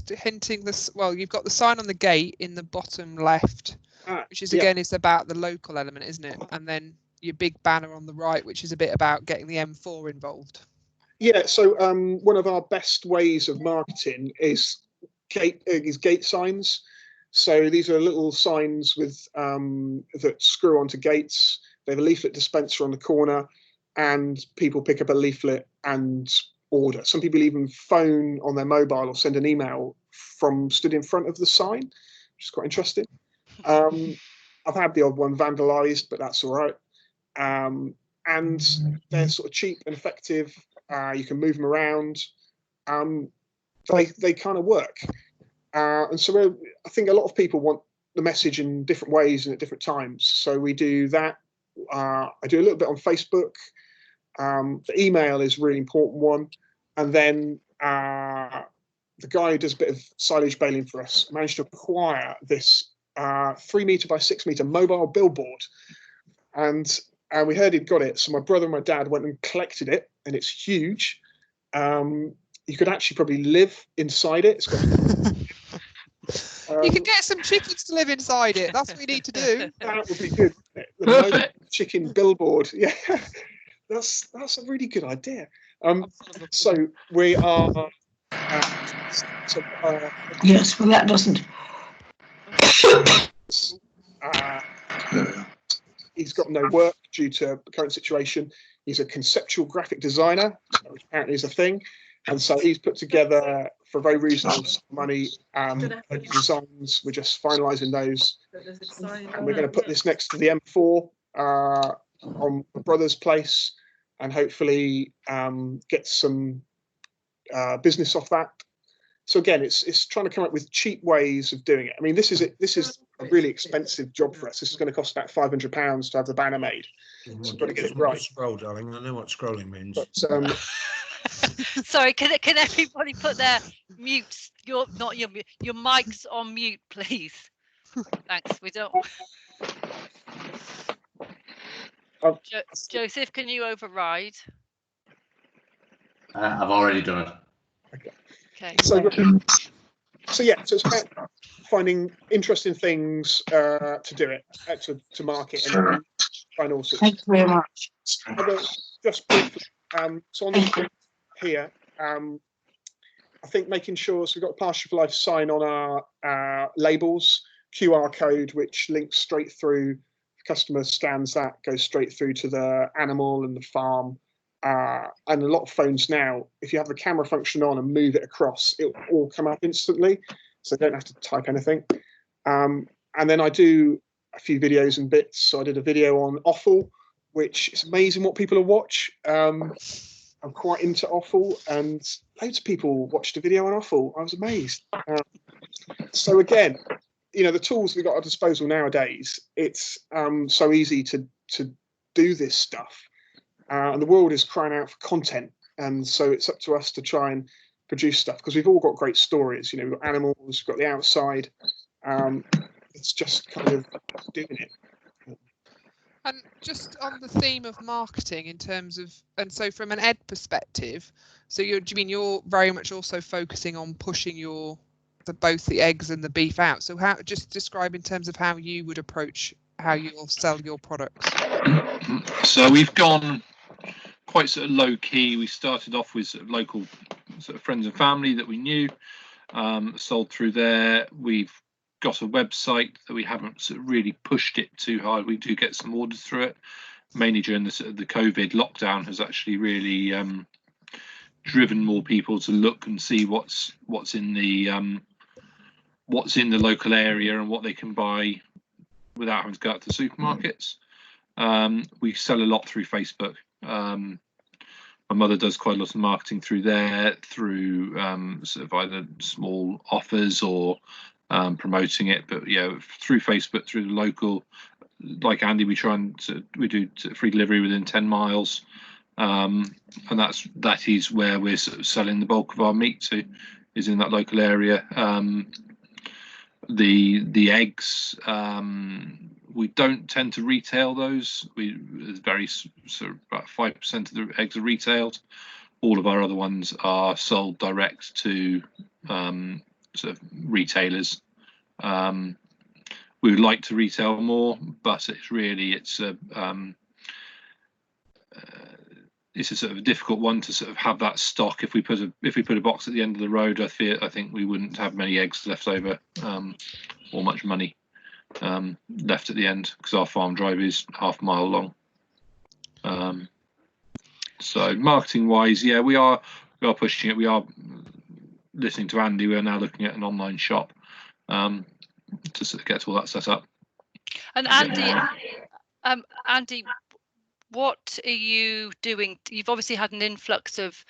hinting this, well, you've got the sign on the gate in the bottom left, which is again is about the local element, isn't it? And then your big banner on the right, which is a bit about getting the M4 involved. Yeah. So one of our best ways of marketing is gate signs. So these are little signs with that screw onto gates. They have a leaflet dispenser on the corner, and people pick up a leaflet and order. Some people even phone on their mobile or send an email from stood in front of the sign, which is quite interesting. I've had the odd one vandalized, but that's all right. And they're sort of cheap and effective. You can move them around. They kind of work. And so I think a lot of people want the message in different ways and at different times. So we do that. I do a little bit on Facebook. The email is a really important one. And then the guy who does a bit of silage baling for us managed to acquire this 3 metre by 6 metre mobile billboard. And we heard he'd got it. So my brother and my dad went and collected it, and it's huge. You could actually probably live inside it. It's got you could get some chickens to live inside it. That's what we need to do. That would be good. The mobile chicken billboard. Yeah, that's a really good idea. So we are. Yes, well, that doesn't. He's got no work due to the current situation. He's a conceptual graphic designer, which apparently is a thing. And so he's put together, for very reasonable money, designs. We're just finalising those. And we're going to put this next to the M4 on my brother's place, and hopefully get some business off that. So again, it's trying to come up with cheap ways of doing it. I mean, this is a really expensive job for us. This is going to cost about £500 to have the banner made. So we've got to get it right. Scroll, darling. I know what scrolling means. But, Sorry, can everybody put their mutes, your mics on mute, please? Thanks. We don't. Joseph, can you override? I've already done it. Okay. So yeah, so it's about finding interesting things to do it, to market and find all sorts. Thank you very much. Just briefly, so on the here, I think making sure, so we've got a Pasture for Life sign on our labels, QR code, which links straight through. The customer scans that, goes straight through to the animal and the farm. And a lot of phones now, if you have the camera function on and move it across, it will all come up instantly, so I don't have to type anything. And then I do a few videos and bits. So I did a video on offal, which is amazing what people will watch. I'm quite into offal, and loads of people watched a video on offal. I was amazed. So again, the tools we've got at our disposal nowadays, it's so easy to do this stuff. And the world is crying out for content, and so it's up to us to try and produce stuff, because we've all got great stories. We've got animals, we've got the outside. It's just kind of doing it. And just on the theme of marketing, in terms of, and so from an ed perspective, so do you mean you're very much also focusing on pushing both the eggs and the beef out? So how, just describe in terms of how you would approach how you'll sell your products. So we've gone quite sort of low key. We started off with sort of local sort of friends and family that we knew, sold through there. We've got a website that we haven't sort of really pushed it too hard. We do get some orders through it, mainly during the COVID lockdown has actually really driven more people to look and see what's in the local area and what they can buy without having to go out to the supermarkets. We sell a lot through Facebook. My mother does quite a lot of marketing through there, through sort of either small offers or promoting it, but through Facebook, through the local, like Andy, we do free delivery within 10 miles, and that is where we're sort of selling the bulk of our meat to, is in that local area. The eggs, we don't tend to retail those. It's very sort of about 5% of the eggs are retailed. All of our other ones are sold direct to sort of retailers. We would like to retail more, but it's a sort of a difficult one to sort of have that stock. If we put a box at the end of the road, I think we wouldn't have many eggs left over, or much money left at the end, because our farm drive is half a mile long. So marketing wise, yeah, we are pushing it. We are listening to Andy. We are now looking at an online shop to sort of get all that set up. And Andy, what are you doing? You've obviously had an influx of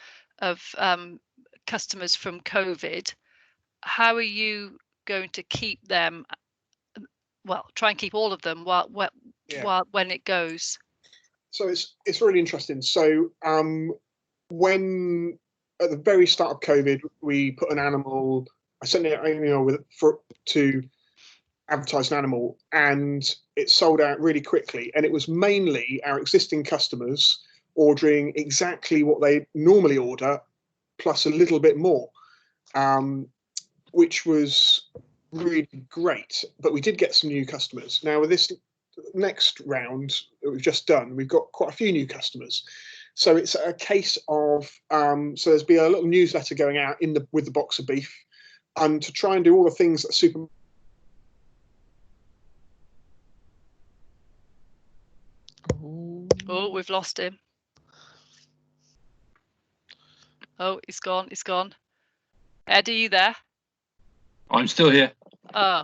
customers from COVID. How are you going to keep them? Well, try and keep all of them while when it goes. So it's really interesting. So when at the very start of COVID, we put an animal. I sent it an email to advertise an animal, and it sold out really quickly. And it was mainly our existing customers ordering exactly what they normally order, plus a little bit more, which was really great. But we did get some new customers. Now with this next round that we've just done, we've got quite a few new customers. So it's a case of so there's been a little newsletter going out with the box of beef, and to try and do all the things that super. Oh, we've lost him. Oh, he's gone. He's gone. Ed, are you there? I'm still here. Oh.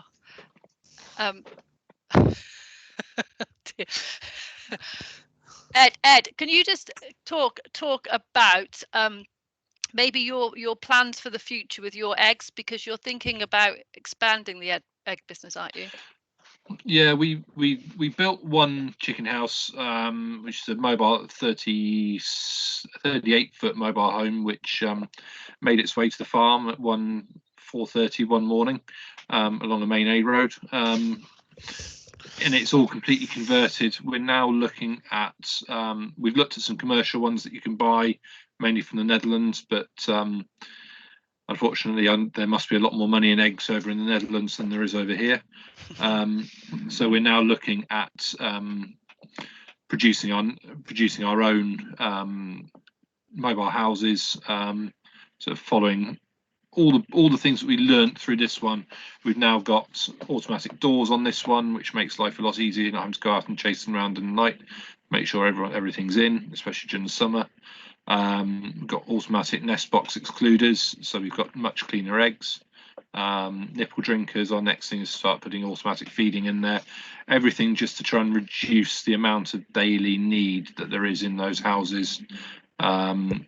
Ed, can you just talk about maybe your plans for the future with your eggs, because you're thinking about expanding the egg business, aren't you? Yeah, we built one chicken house, which is a mobile 38-foot mobile home, which made its way to the farm at 4:30 one morning along the main A road. And it's all completely converted. We're now looking at, we've looked at some commercial ones that you can buy, mainly from the Netherlands, but unfortunately there must be a lot more money in eggs over in the Netherlands than there is over here. So we're now looking at producing our own mobile houses, sort of following all the things that we learnt through this one. We've now got automatic doors on this one, which makes life a lot easier. Not having to go out and chase them around in the night, make sure everything's in, especially during the summer. We've got automatic nest box excluders, so we've got much cleaner eggs. Nipple drinkers. Our next thing is to start putting automatic feeding in there. Everything just to try and reduce the amount of daily need that there is in those houses, to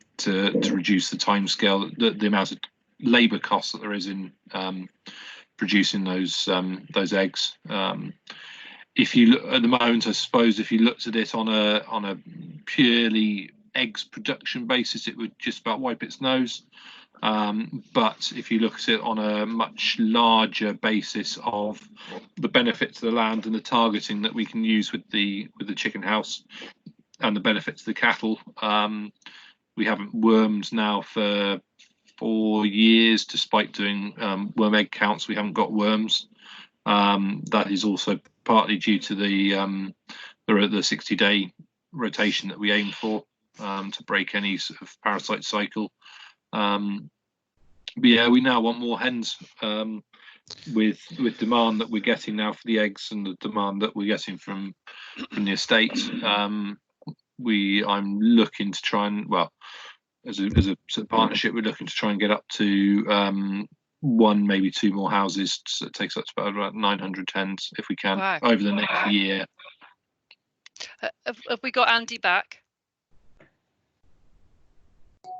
reduce the time scale, the amount of labour costs that there is in producing those eggs. If you look at the moment, I suppose if you looked at it on a purely eggs production basis, it would just about wipe its nose. But if you look at it on a much larger basis of the benefit to the land and the targeting that we can use with the chicken house and the benefit to the cattle, we haven't wormed now for 4 years, despite doing worm egg counts. We haven't got worms. That is also partly due to the 60-day rotation that we aim for, to break any sort of parasite cycle. But yeah, we now want more hens, with demand that we're getting now for the eggs and the demand that we're getting from the estate. I'm looking to try and, well, as a sort of partnership, we're looking to try and get up to 1, maybe 2 more houses. So it takes us to about 900 hens if we can. Wow. Over the next year. Have we got Andy back?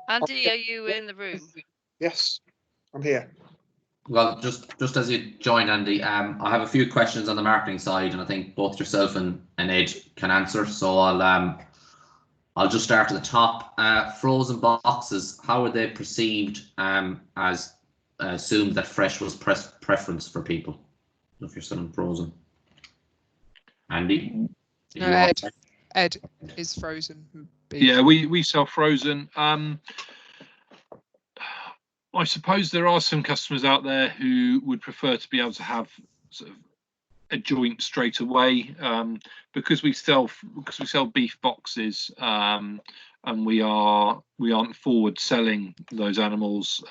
Andy, are you in the room? Yes, I'm here. Well, just as you joined, Andy, I have a few questions on the marketing side, and I think both yourself and Ed can answer. So I'll just start at the top. Frozen boxes, how are they perceived, as assumed that fresh was preference for people if you're selling frozen? Andy? No, Ed is frozen beef. Yeah, we sell frozen. I suppose there are some customers out there who would prefer to be able to have sort of a joint straight away, because we sell beef boxes, and we aren't forward selling those animals.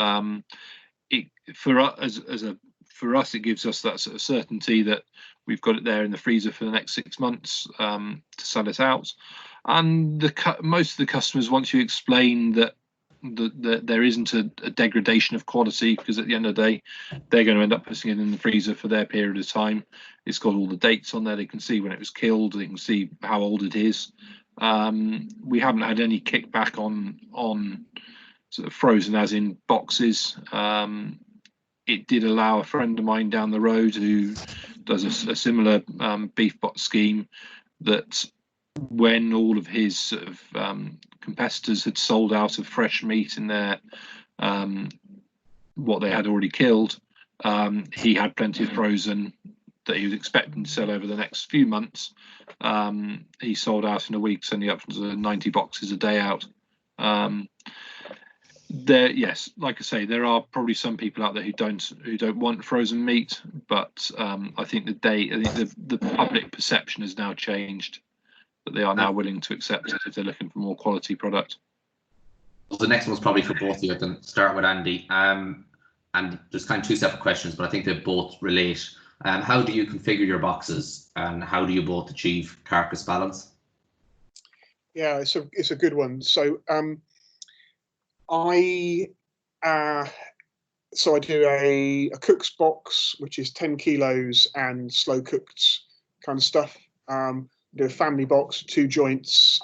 For us, it gives us that sort of certainty that we've got it there in the freezer for the next 6 months, to sell it out. And most of the customers, once you explain that there isn't a degradation of quality, because at the end of the day they're going to end up putting it in the freezer for their period of time. It's got all the dates on there. They can see when it was killed. They can see how old it is. We haven't had any kickback on sort of frozen as in boxes. It did allow a friend of mine down the road who does a similar beef box scheme, that when all of his sort of competitors had sold out of fresh meat in their what they had already killed, he had plenty of frozen that he was expecting to sell over the next few months. He sold out in a week, sending up to 90 boxes a day out. Yes, like I say, there are probably some people out there who don't want frozen meat, but I think the public perception has now changed, that they are now willing to accept it if they're looking for more quality product. Well, the next one's probably for both of you. I can start with Andy. And there's kind of 2 separate questions, but I think they both relate. How do you configure your boxes, and how do you both achieve carcass balance? Yeah, it's a good one. So I do a cook's box, which is 10 kilos and slow cooked kind of stuff. Do a family box, 2 joints,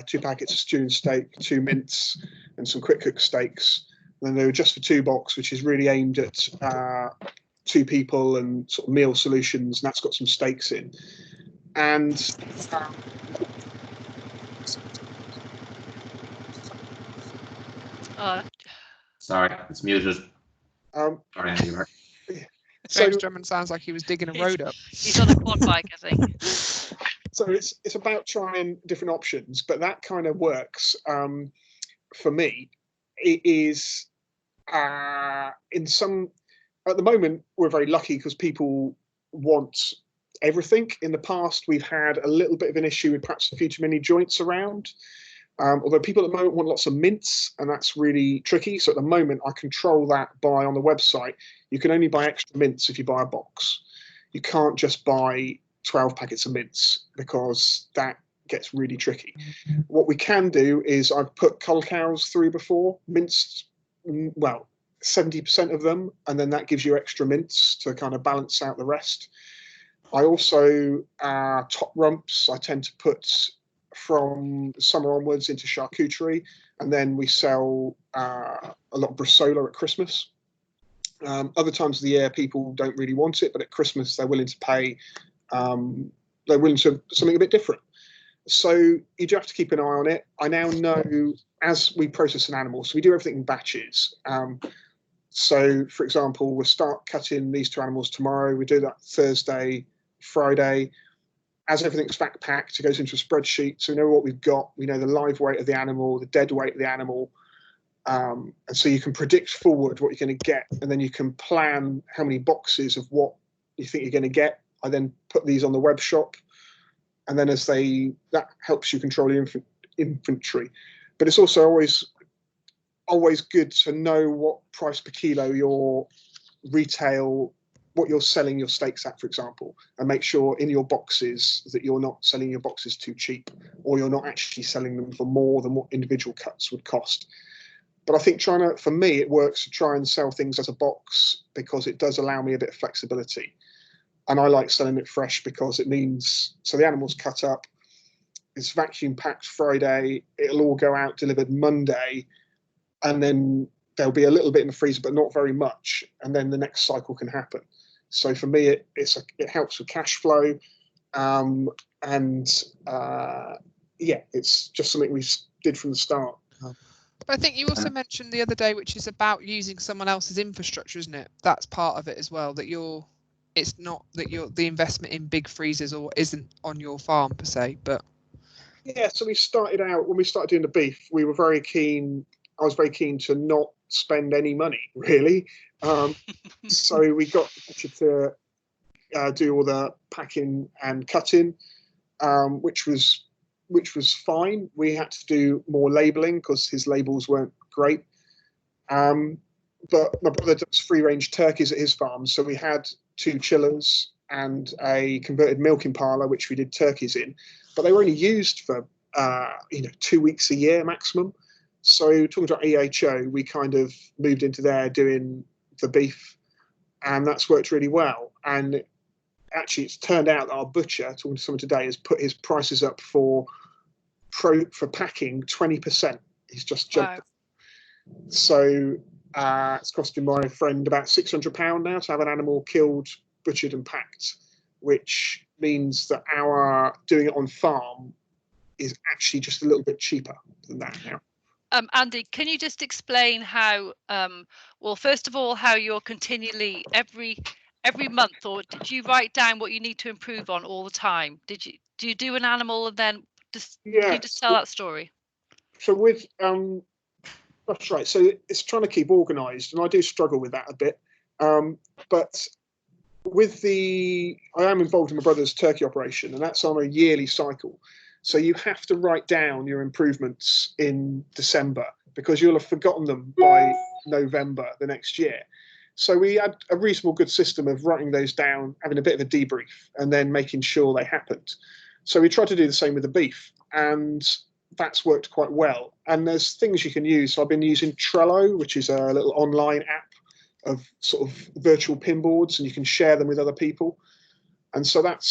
2 packets of stewed steak, 2 mince, and some quick cook steaks. then they were just for 2 box, which is really aimed at 2 people and sort of meal solutions, and that's got some steaks in. And Sorry, it's muted. um, Sorry, Andy. You're right. James so Drummond sounds like he was digging a road up. He's on a quad bike, I think. so it's about trying different options, but that kind of works. For me, it is in some. At the moment, we're very lucky because people want everything. In the past, we've had a little bit of an issue with perhaps a few too many joints around. Although people at the moment want lots of mince, and that's really tricky. So at the moment, I control that by, on the website, you can only buy extra mince if you buy a box. You can't just buy 12 packets of mince because that gets really tricky. What we can do is I've put cull cows through before, minced, well, 70% of them, and then that gives you extra mince to kind of balance out the rest. I also, top rumps, I tend to put from summer onwards into charcuterie, and then we sell a lot of bresaola at Christmas. Other times of the year, people don't really want it, but at Christmas they're willing to pay. They're willing to something a bit different. So you do have to keep an eye on it. I now know as we process an animal, so we do everything in batches. So, for example, we'll start cutting these 2 animals tomorrow. We do that Thursday, Friday. As everything's fact packed, it goes into a spreadsheet, so we know what we've got. We know the live weight of the animal, the dead weight of the animal, and so you can predict forward what you're going to get, and then you can plan how many boxes of what you think you're going to get. I then put these on the web shop, and then that helps you control the inventory. But it's also always good to know what price per kilo your retail, what you're selling your steaks at, for example, and make sure in your boxes that you're not selling your boxes too cheap, or you're not actually selling them for more than what individual cuts would cost. But I think for me, it works to try and sell things as a box because it does allow me a bit of flexibility. And I like selling it fresh because it means, so the animal's cut up, it's vacuum packed Friday, it'll all go out delivered Monday, and then there'll be a little bit in the freezer, but not very much, and then the next cycle can happen. So for me, it helps with cash flow, it's just something we did from the start. But I think you also mentioned the other day, which is about using someone else's infrastructure, isn't it? That's part of it as well. It's not that the investment in big freezers or isn't on your farm per se, but yeah. So we started out when we started doing the beef. We were very keen. I was very keen to not spend any money, really. So we got to do all the packing and cutting, which was fine. We had to do more labelling because his labels weren't great. But my brother does free-range turkeys at his farm, so we had 2 chillers and a converted milking parlour, which we did turkeys in. But they were only used for 2 weeks a year maximum. So talking to our EHO, we kind of moved into there doing the beef, and that's worked really well. And actually, it's turned out that our butcher, talking to someone today, has put his prices up for packing 20%. He's just jumped. Wow. So it's costing my friend about £600 now to have an animal killed, butchered, and packed, which means that our doing it on farm is actually just a little bit cheaper than that now. Andy, can you just explain how, well, first of all, how you're continually every month, or did you write down what you need to improve on all the time? Do you do an animal and then can you just tell that story? So with that's right. So it's trying to keep organised, and I do struggle with that a bit. But with I am involved in my brother's turkey operation, and that's on a yearly cycle. So you have to write down your improvements in December because you'll have forgotten them by November the next year. So we had a reasonable good system of writing those down, having a bit of a debrief, and then making sure they happened. So we tried to do the same with the beef, and that's worked quite well. And there's things you can use. So I've been using Trello, which is a little online app of sort of virtual pinboards, and you can share them with other people. And so that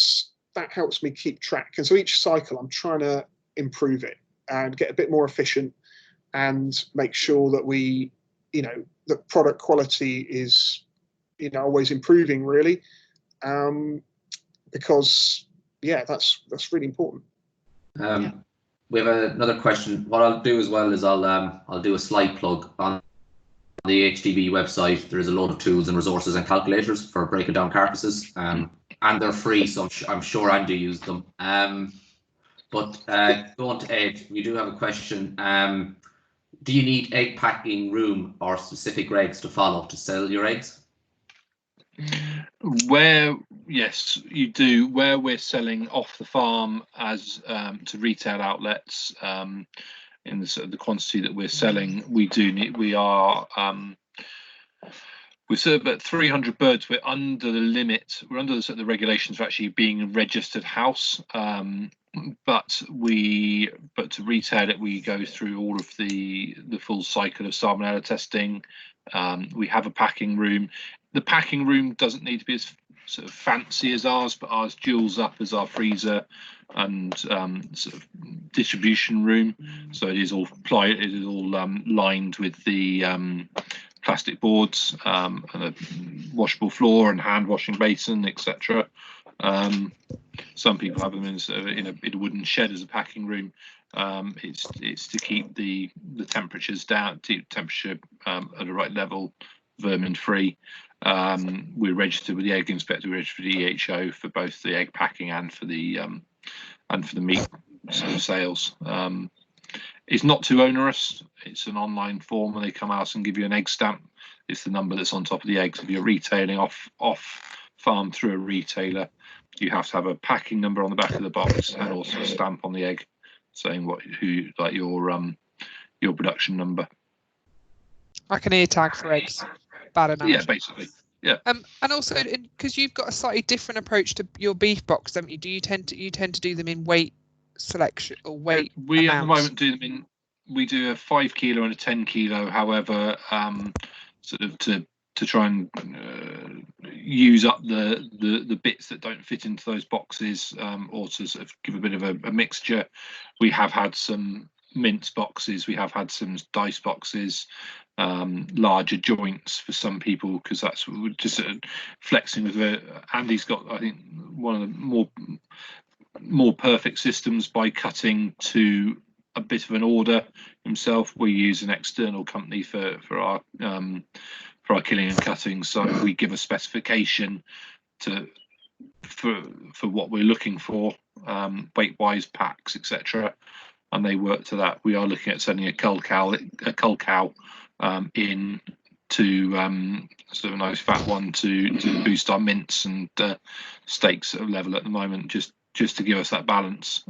helps me keep track. And so each cycle, I'm trying to improve it and get a bit more efficient and make sure that we that product quality is, always improving, really, because that's really important. We have another question. What I'll do as well is I'll do a slight plug on the HDB website. There's a load of tools and resources and calculators for breaking down carcasses, and they're free, so I'm sure Andy used them. But going to Ed, we do have a question. Do you need egg packing room or specific regs to follow to sell your eggs? Yes, you do. Where we're selling off the farm as to retail outlets, in the quantity that we're selling, we serve about 300 birds. We're under the limit. We're under the regulations for actually being a registered house. But to retail it, we go through all of the full cycle of salmonella testing. We have a packing room. The packing room doesn't need to be as sort of fancy as ours, but ours duals up as our freezer and sort of distribution room. So it is all lined with the plastic boards and a washable floor and hand washing basin, etc. Some people have them in a wooden shed as a packing room. It's to keep the temperatures down, temperature at the right level, vermin free. We're registered with the egg inspector, we're registered with the EHO for both the egg packing and for the meat sales. It's not too onerous. It's an online form, and they come out and give you an egg stamp. It's the number that's on top of the eggs. If you're retailing off farm through a retailer, you have to have a packing number on the back of the box and also a stamp on the egg saying your production number. Like an ear tag for eggs. Bad enough. Yeah, basically. Yeah. And also, because you've got a slightly different approach to your beef box, don't you? Do you tend to do them in weight selection or weight? We amounts? At the moment do them in. We do a 5 kilo and a 10 kilo. However, sort of to try and use up the bits that don't fit into those boxes, or to sort of give a bit of a mixture. We have had some mince boxes. We have had some dice boxes. Larger joints for some people, because that's just flexing with Andy's got, I think, one of the more perfect systems by cutting to a bit of an order himself. We use an external company for our killing and cutting, so we give a specification for what we're looking for, weight wise, packs, etc., and they work to that. We are looking at sending a cull cow in to sort of a nice fat one to boost our mince and steaks at a level at the moment, just to give us that balance.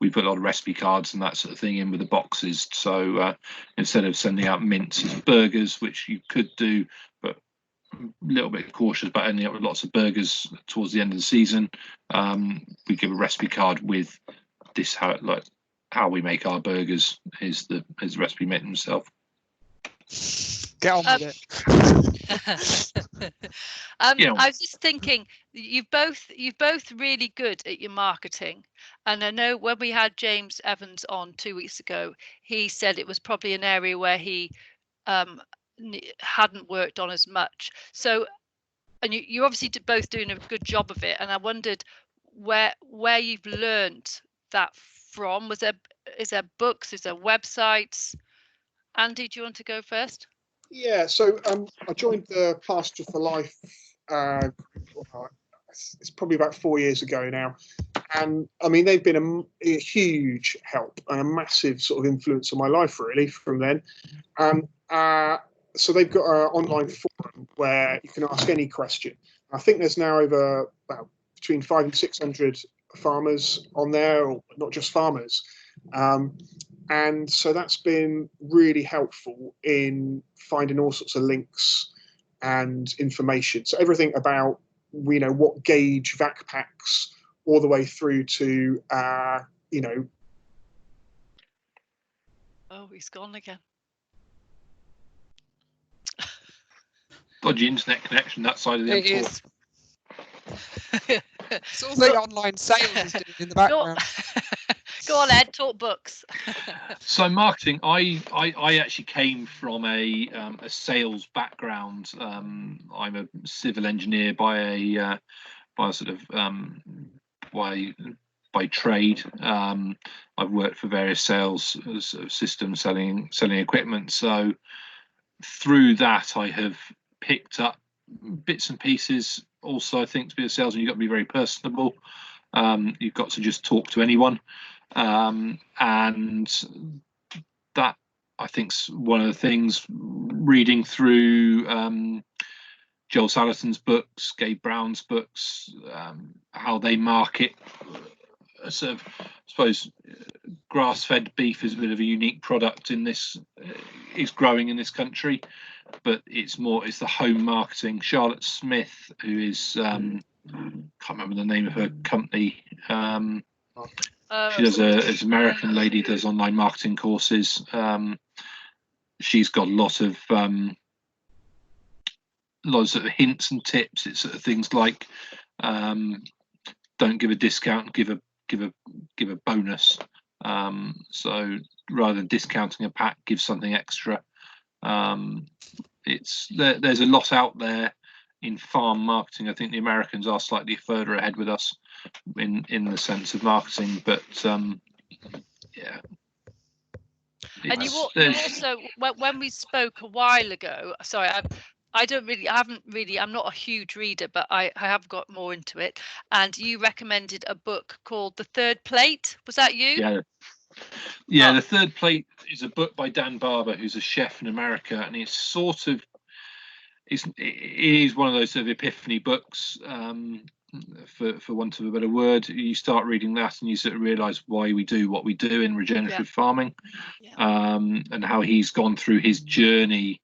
We put a lot of recipe cards and that sort of thing in with the boxes, so instead of sending out mince as burgers, which you could do, but a little bit cautious about ending up with lots of burgers towards the end of the season, we give a recipe card with this, how we make our burgers is the recipe mate himself. Get on with it. I was just thinking, you've both really good at your marketing, and I know when we had James Evans on 2 weeks ago, he said it was probably an area where he hadn't worked on as much. So, and you obviously both doing a good job of it, and I wondered where you've learned that from. Is there books? Is there websites? Andy, do you want to go first? Yeah, so I joined the Pasture for Life. It's probably about 4 years ago now, and I mean they've been a huge help and a massive sort of influence on my life really from then. So they've got an online forum where you can ask any question. I think there's now over between 500 and 600 farmers on there, or not just farmers. And so that's been really helpful in finding all sorts of links and information. So everything about, what gauge vac packs all the way through to, Oh, he's gone again. Dodgy internet connection that side of the It M4. is. It's all the online sales is doing in the background. Go on, Ed, talk books. So marketing, I actually came from a sales background. I'm a civil engineer by sort of by trade. I've worked for various sales systems, selling equipment. So through that, I have picked up bits and pieces. Also, I think to be a salesman, you've got to be very personable. You've got to just talk to anyone, and that I think's one of the things. Reading through Joel Salatin's books, Gabe Brown's books, how they market sort of, I suppose, grass-fed beef is a bit of a unique product in this. Is growing in this country, but it's the home marketing. Charlotte Smith, who is can't remember the name of her company. She does as American lady does online marketing courses. She's got lots of hints and tips. It's sort of things like don't give a discount, give a bonus. So rather than discounting a pack, give something extra. There's a lot out there in farm marketing. I think the Americans are slightly further ahead with us in the sense of marketing, but yeah. And you also, when we spoke a while ago, sorry, I'm not a huge reader, but I have got more into it. And you recommended a book called The Third Plate. Was that you? Yeah. The Third Plate is a book by Dan Barber, who's a chef in America, and it's sort of it is one of those sort of epiphany books, for want of a better word. You start reading that and you sort of realise why we do what we do in regenerative farming, and how he's gone through his journey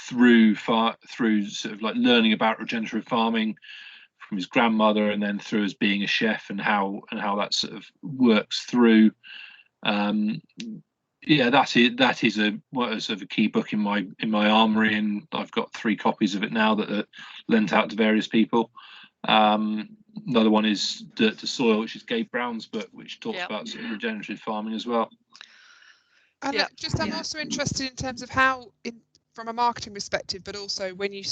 through sort of like learning about regenerative farming from his grandmother, and then through as being a chef, and how that sort of works through. That is a sort of a key book in my armory, and I've got 3 copies of it now that are lent out to various people. Another one is Dirt to Soil, which is Gabe Brown's book, which talks about sort of regenerative farming as well. And I'm also interested in terms of how, from a marketing perspective, but also when you're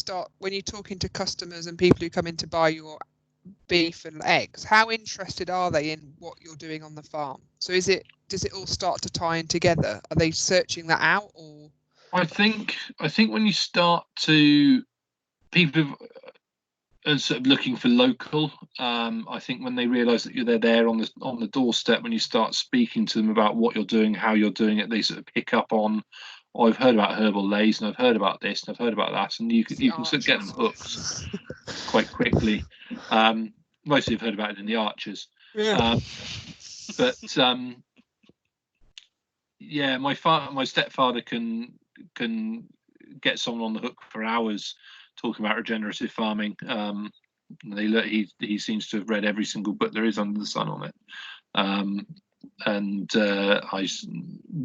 talking to customers and people who come in to buy your beef and eggs, how interested are they in what you're doing on the farm? So does it all start to tie in together? Are they searching that out? Or I think when you start to people are sort of looking for local, I think when they realise that they're there on the doorstep, when you start speaking to them about what you're doing, how you're doing it, they sort of pick up on, I've heard about herbal lays, and I've heard about this, and I've heard about that, and you can sort of get them hooked quite quickly. Mostly have heard about it in the Archers. yeah. My stepfather can get someone on the hook for hours talking about regenerative farming. He seems to have read every single book there is under the sun on it.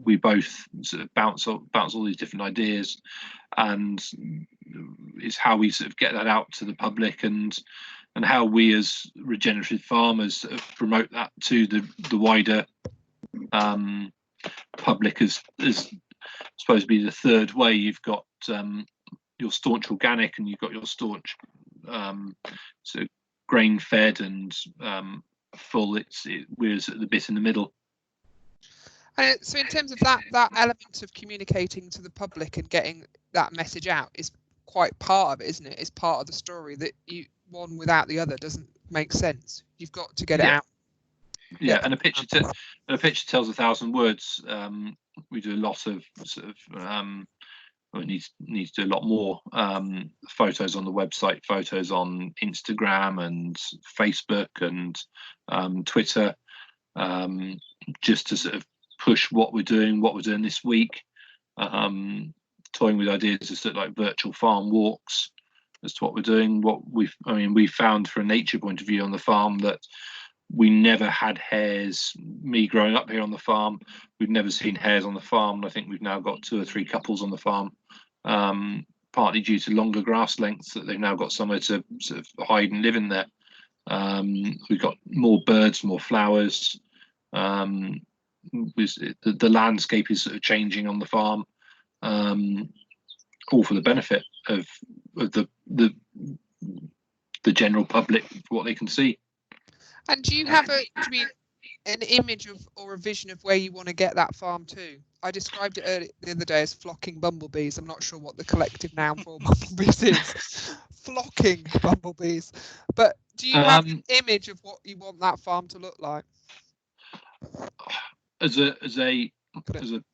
We both sort of bounce all these different ideas, and it's how we sort of get that out to the public, and how we as regenerative farmers sort of promote that to the wider public as supposed to be the third way. You've got your staunch organic, and you've got your staunch sort of grain fed and full. We're at the bit in the middle. And so in terms of that element of communicating to the public and getting that message out is quite part of it, isn't it? It's part of the story that one without the other doesn't make sense. You've got to get it out. Yeah, and a picture tells 1,000 words. We do a lot of sort of we need to do a lot more photos on the website, photos on Instagram and Facebook and Twitter, just to sort of push what we're doing this week, toying with ideas of sort of like virtual farm walks as to what we're doing. We found from a nature point of view on the farm that we never had hares. Me growing up here on the farm, we've never seen hares on the farm. I think we've now got 2 or 3 couples on the farm, partly due to longer grass lengths, that they've now got somewhere to sort of hide and live in there. We've got more birds, more flowers. The landscape is sort of changing on the farm, all for the benefit of the general public, what they can see. And do you have an image of or a vision of where you want to get that farm to? I described it the other day as flocking bumblebees. I'm not sure what the collective noun for bumblebees is. Flocking bumblebees. But do you have an image of what you want that farm to look like? As a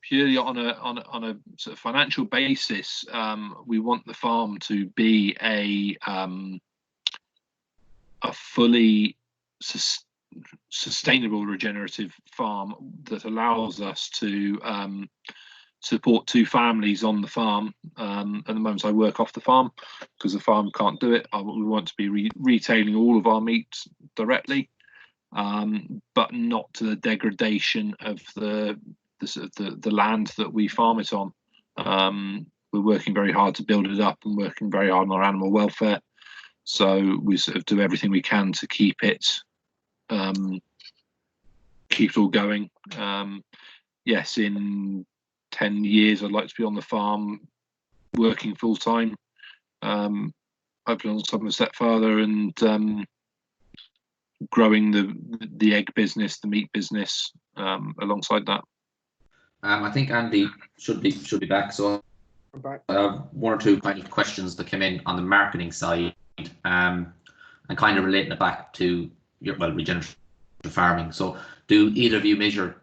purely on a sort of financial basis, we want the farm to be a fully sustainable regenerative farm that allows us to support 2 families on the farm. At the moment I work off the farm because the farm can't do it. We want to be retailing all of our meat directly, but not to the degradation of the land that we farm it on. We're working very hard to build it up and working very hard on our animal welfare, so we sort of do everything we can to keep it all going. Yes, in 10 years I'd like to be on the farm working full time, hopefully on some stepfather, and growing the egg business, the meat business, alongside that. I think Andy should be back. So I have 1 or 2 kind of questions that came in on the marketing side, and kind of relating it back to your regenerative farming. So do either of you measure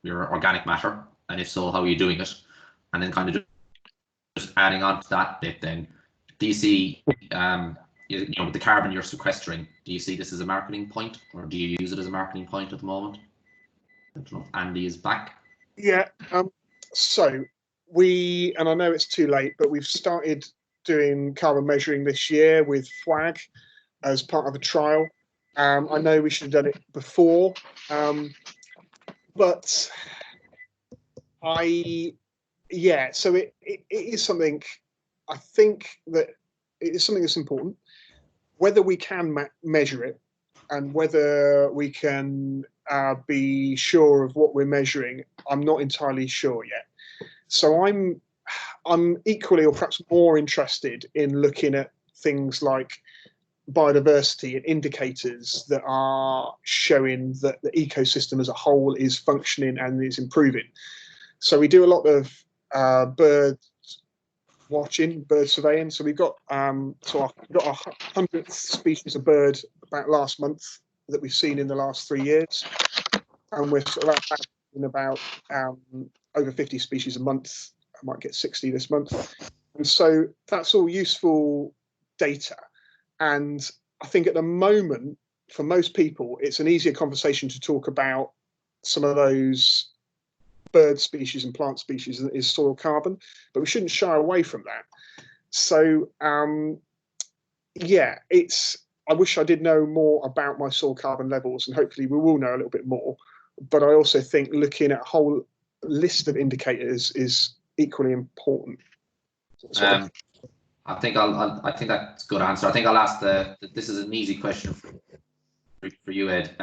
your organic matter, and if so, how are you doing it? And then kind of just adding on to that bit, then do you see the carbon you're sequestering, do you see this as a marketing point, or do you use it as a marketing point at the moment? I don't know if Andy is back. Yeah, so and I know it's too late, but we've started doing carbon measuring this year with Flag as part of a trial. I know we should have done it before, but so it is something, I think that it is something that's important. Whether we can measure it and whether we can be sure of what we're measuring, I'm not entirely sure yet. So I'm equally or perhaps more interested in looking at things like biodiversity and indicators that are showing that the ecosystem as a whole is functioning and is improving. So we do a lot of bird watching, bird surveying. So we've got our 100th species of bird about last month that we've seen in the last 3 years, and we're sort of in about over 50 species a month. I might get 60 this month, and so that's all useful data. And I think at the moment, for most people, it's an easier conversation to talk about some of those bird species and plant species than it is soil carbon, but we shouldn't shy away from that. So I wish I did know more about my soil carbon levels, and hopefully we will know a little bit more. But I also think looking at a whole list of indicators is equally important. I think that's a good answer. I think I'll ask this is an easy question for you, Ed.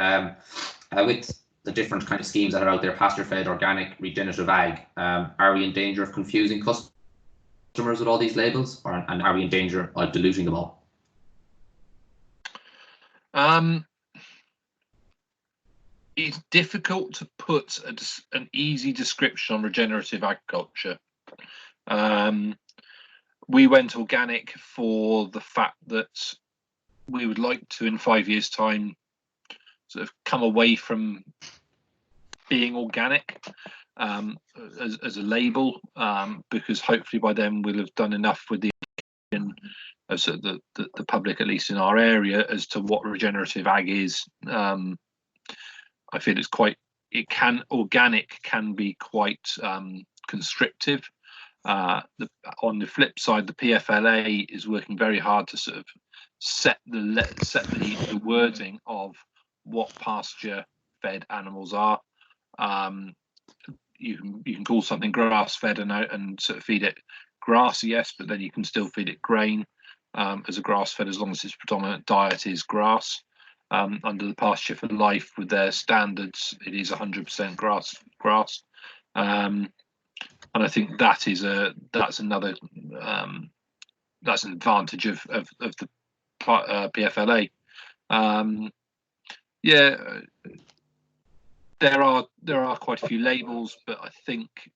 With the different kind of schemes that are out there, pasture-fed, organic, regenerative ag, are we in danger of confusing customers with all these labels, and are we in danger of diluting them all? It's difficult to put an easy description on regenerative agriculture. We went organic for the fact that we would like to, in 5 years' time, sort of come away from being organic as a label, because hopefully by then we'll have done enough with the public, at least in our area, as to what regenerative ag is. I feel organic can be quite constrictive. On the flip side, the PFLA is working very hard to sort of set the wording of what pasture-fed animals are. You can call something grass-fed and sort of feed it grass, yes, but then you can still feed it grain. as a grass fed, as long as its predominant diet is grass. Under the Pasture for Life, with their standards, it is 100% grass. And I think that's another that's an advantage of the PFLA. Yeah, there are quite a few labels, but I think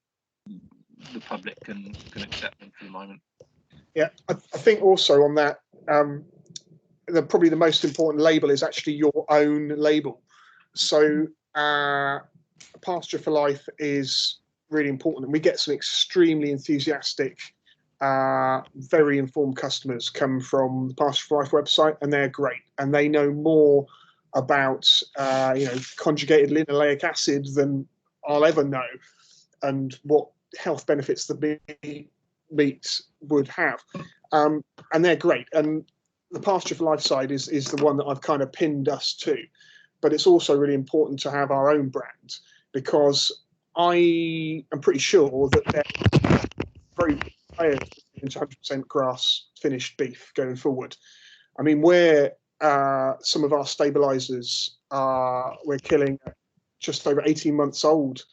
the public can accept them for the moment. Yeah, I think also on that, probably the most important label is actually your own label. So Pasture for Life is really important, and we get some extremely enthusiastic, very informed customers come from the Pasture for Life website, and they're great, and they know more about conjugated linoleic acid than I'll ever know, and what health benefits the meat would have, and they're great. And the Pasture for Life side is the one that I've kind of pinned us to, but it's also really important to have our own brand, because I am pretty sure that they're very into 100% grass finished beef going forward. I mean, where some of our stabilizers we're killing just over 18 months old,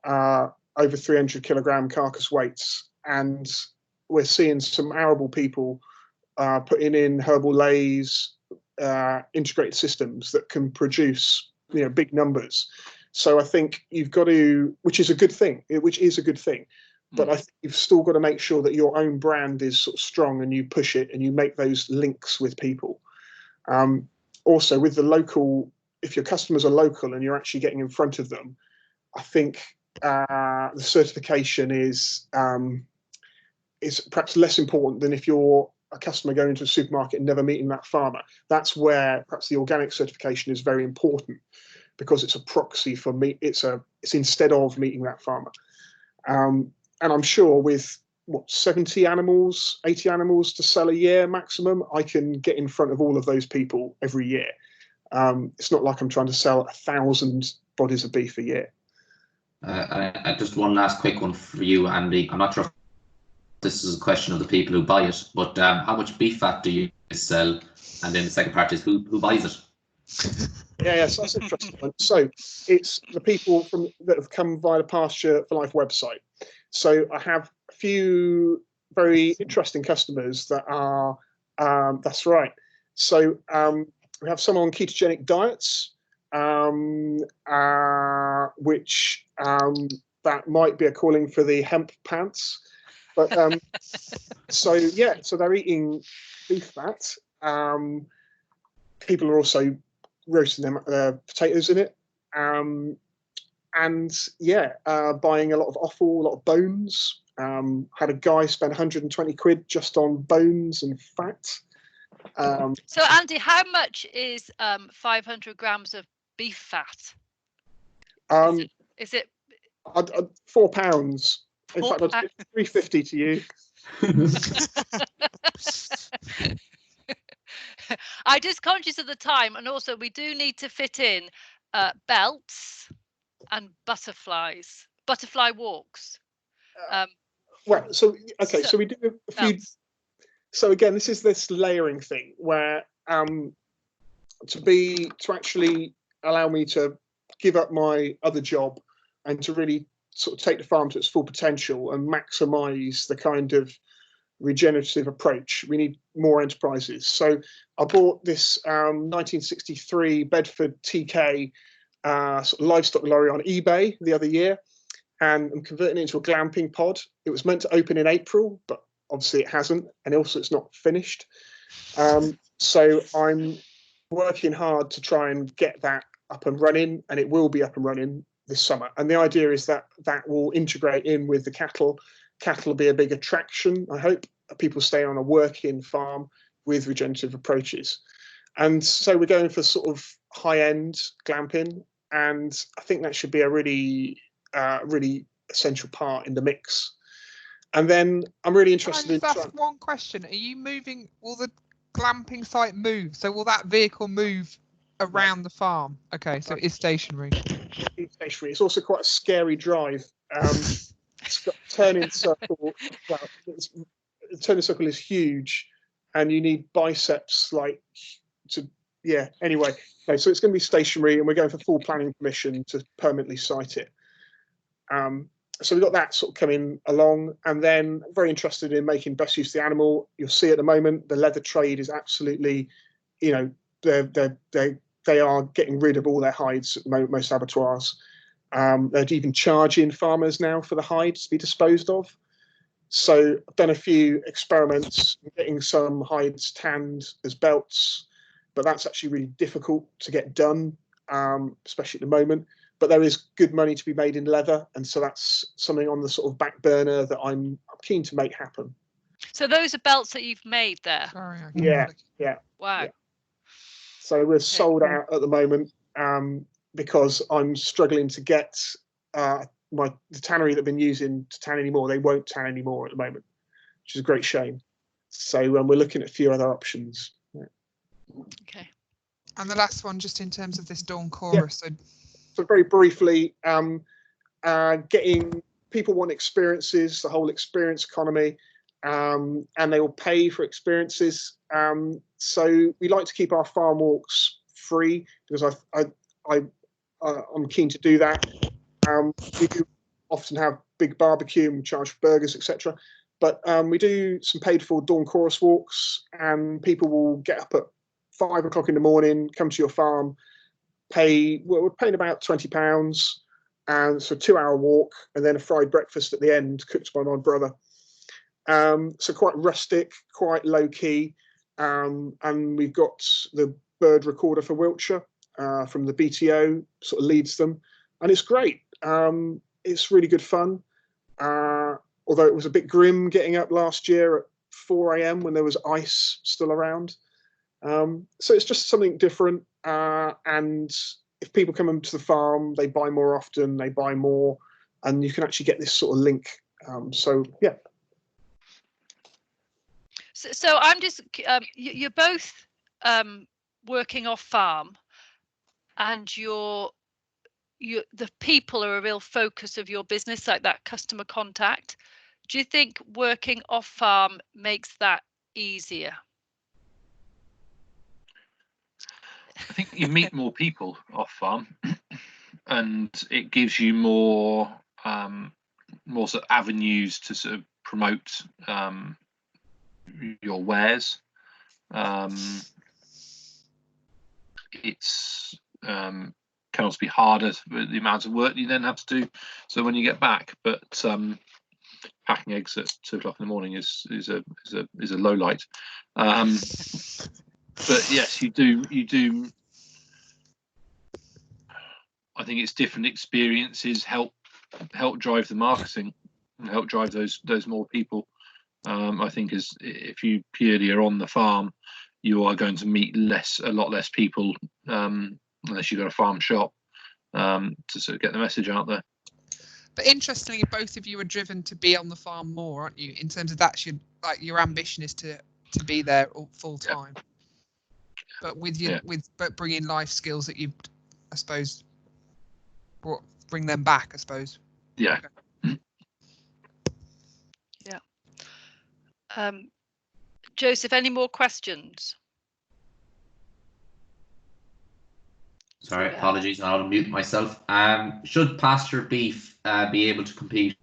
over 300 kilogram carcass weights, and we're seeing some arable people putting in herbal lays, integrated systems that can produce big numbers. So I think you've got to, which is a good thing, but I think you've still got to make sure that your own brand is sort of strong, and you push it and you make those links with people. Also with the local, if your customers are local and you're actually getting in front of them, I think the certification is perhaps less important than if you're a customer going into a supermarket and never meeting that farmer. That's where perhaps the organic certification is very important, because it's a proxy for meat. It's instead of meeting that farmer. And I'm sure with 70 animals, 80 animals to sell a year maximum, I can get in front of all of those people every year. It's not like I'm trying to sell 1,000 bodies of beef a year. Just one last quick one for you, Andy. I'm not sure if this is a question of the people who buy it, but how much beef fat do you sell? And then the second part is who buys it? Yeah, so that's an interesting one. So it's the people that have come via the Pasture for Life website. So I have a few very interesting customers that are, that's right. So we have some on ketogenic diets, which that might be a calling for the hemp pants. But so they're eating beef fat. People are also roasting them potatoes in it, and buying a lot of offal, a lot of bones. Had a guy spend 120 quid just on bones and fat. So Andy, how much is 500 grams of beef fat? Is it £4? In fact, I'd give £3.50 to you. I'm just conscious of the time, and also we do need to fit in belts and butterfly walks. So we do a few. Belts. So again, this is this layering thing where to actually allow me to give up my other job and to really sort of take the farm to its full potential and maximize the kind of regenerative approach, we need more enterprises. So I bought this 1963 Bedford TK sort of livestock lorry on eBay the other year, and I'm converting it into a glamping pod. It was meant to open in April, but obviously it hasn't, and also it's not finished. So I'm working hard to try and get that up and running, and it will be up and running this summer. And the idea is that that will integrate in with the cattle. Cattle will be a big attraction, I hope. People stay on a working farm with regenerative approaches. And so we're going for sort of high-end glamping, and I think that should be a really, really essential part in the mix. And then I'm really interested in... That's one question. Are you moving, will the glamping site move? So will that vehicle move around the farm? Okay, so it is stationary. It's stationary. It's also quite a scary drive. It's got turning circle. Well, the turning circle is huge, and you need biceps anyway. Okay, so it's going to be stationary, and we're going for full planning permission to permanently site it. So we've got that sort of coming along, and then very interested in making best use of the animal. You'll see at the moment the leather trade is absolutely, they are getting rid of all their hides at most abattoirs. They're even charging farmers now for the hides to be disposed of. So I've done a few experiments getting some hides tanned as belts, but that's actually really difficult to get done, especially at the moment. But there is good money to be made in leather, and so that's something on the sort of back burner that I'm keen to make happen. So those are belts that you've made there. Sorry, I Yeah. Wow. Yeah. So we're sold out at the moment because I'm struggling to get the tannery that I've been using to tan anymore. They won't tan anymore at the moment, which is a great shame. So we're looking at a few other options. Okay. And the last one, just in terms of this Dawn Chorus. Yeah. So very briefly, getting people want experiences, the whole experience economy, and they will pay for experiences. So we like to keep our farm walks free because I'm keen to do that. We do often have big barbecue and charge for burgers, etc. But we do some paid for Dawn Chorus walks, and people will get up at 5 o'clock in the morning, come to your farm, we're paying about £20, and so a 2-hour walk, and then a fried breakfast at the end, cooked by my brother. So quite rustic, quite low key, and we've got the bird recorder for Wiltshire from the BTO, sort of leads them, and it's great. It's really good fun. Although it was a bit grim getting up last year at 4 a.m. when there was ice still around. So it's just something different, and if people come into the farm, they buy more often, they buy more, and you can actually get this sort of link. So yeah. So I'm just you're both working off farm, and the people are a real focus of your business, like that customer contact. Do you think working off farm makes that easier? I think you meet more people off farm, and it gives you more sort of avenues to sort of promote your wares. It's can also be harder with the amount of work you then have to do. So when you get back, but packing eggs at 2 o'clock in the morning is a low light. But yes, you do. I think it's different experiences help drive the marketing and help drive those more people. I think if you purely are on the farm, you are going to meet a lot less people unless you've got a farm shop to sort of get the message out there. But interestingly, both of you are driven to be on the farm more, aren't you? In terms of that's your ambition is to be there full time. Yeah. But but bringing life skills that you, I suppose, bring them back, I suppose. Yeah. Okay. Yeah. Joseph, any more questions? Sorry, apologies, I'll mute myself. Should pasture beef be able to compete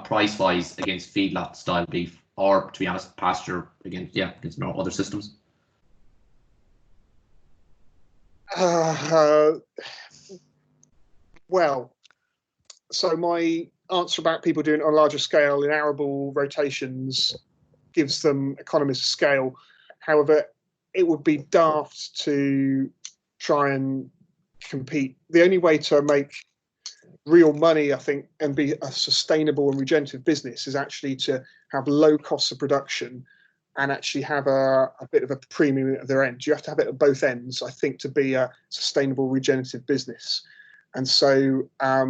price-wise against feedlot style beef, or to be honest, pasture against other systems? Well, so my answer about people doing it on a larger scale in arable rotations gives them economies of scale. However, it would be daft to try and compete. The only way to make real money, I think, and be a sustainable and regenerative business is actually to have low costs of production and actually have a bit of a premium at their end. You have to have it at both ends, I think, to be a sustainable regenerative business. And so, I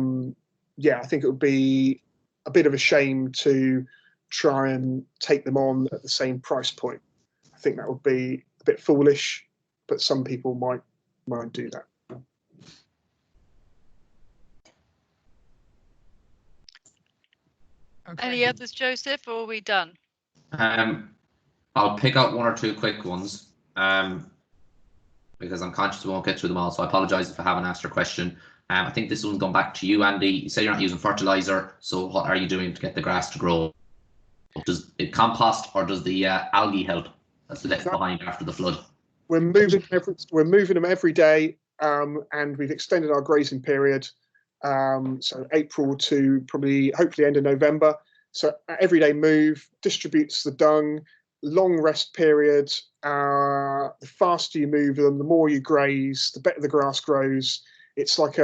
think it would be a bit of a shame to try and take them on at the same price point. I think that would be a bit foolish, but some people might do that. Okay. Any others, Joseph, or are we done? I'll pick out one or two quick ones because I'm conscious we won't get through them all. So I apologise if I haven't asked your question. I think this one's gone back to you, Andy. You say you're not using fertiliser, so what are you doing to get the grass to grow? Does it compost or does the algae help that's left behind after the flood? We're moving them every day, and we've extended our grazing period, so April to hopefully end of November. So everyday move distributes the dung, long rest period. The faster you move them, the more you graze, the better the grass grows. It's like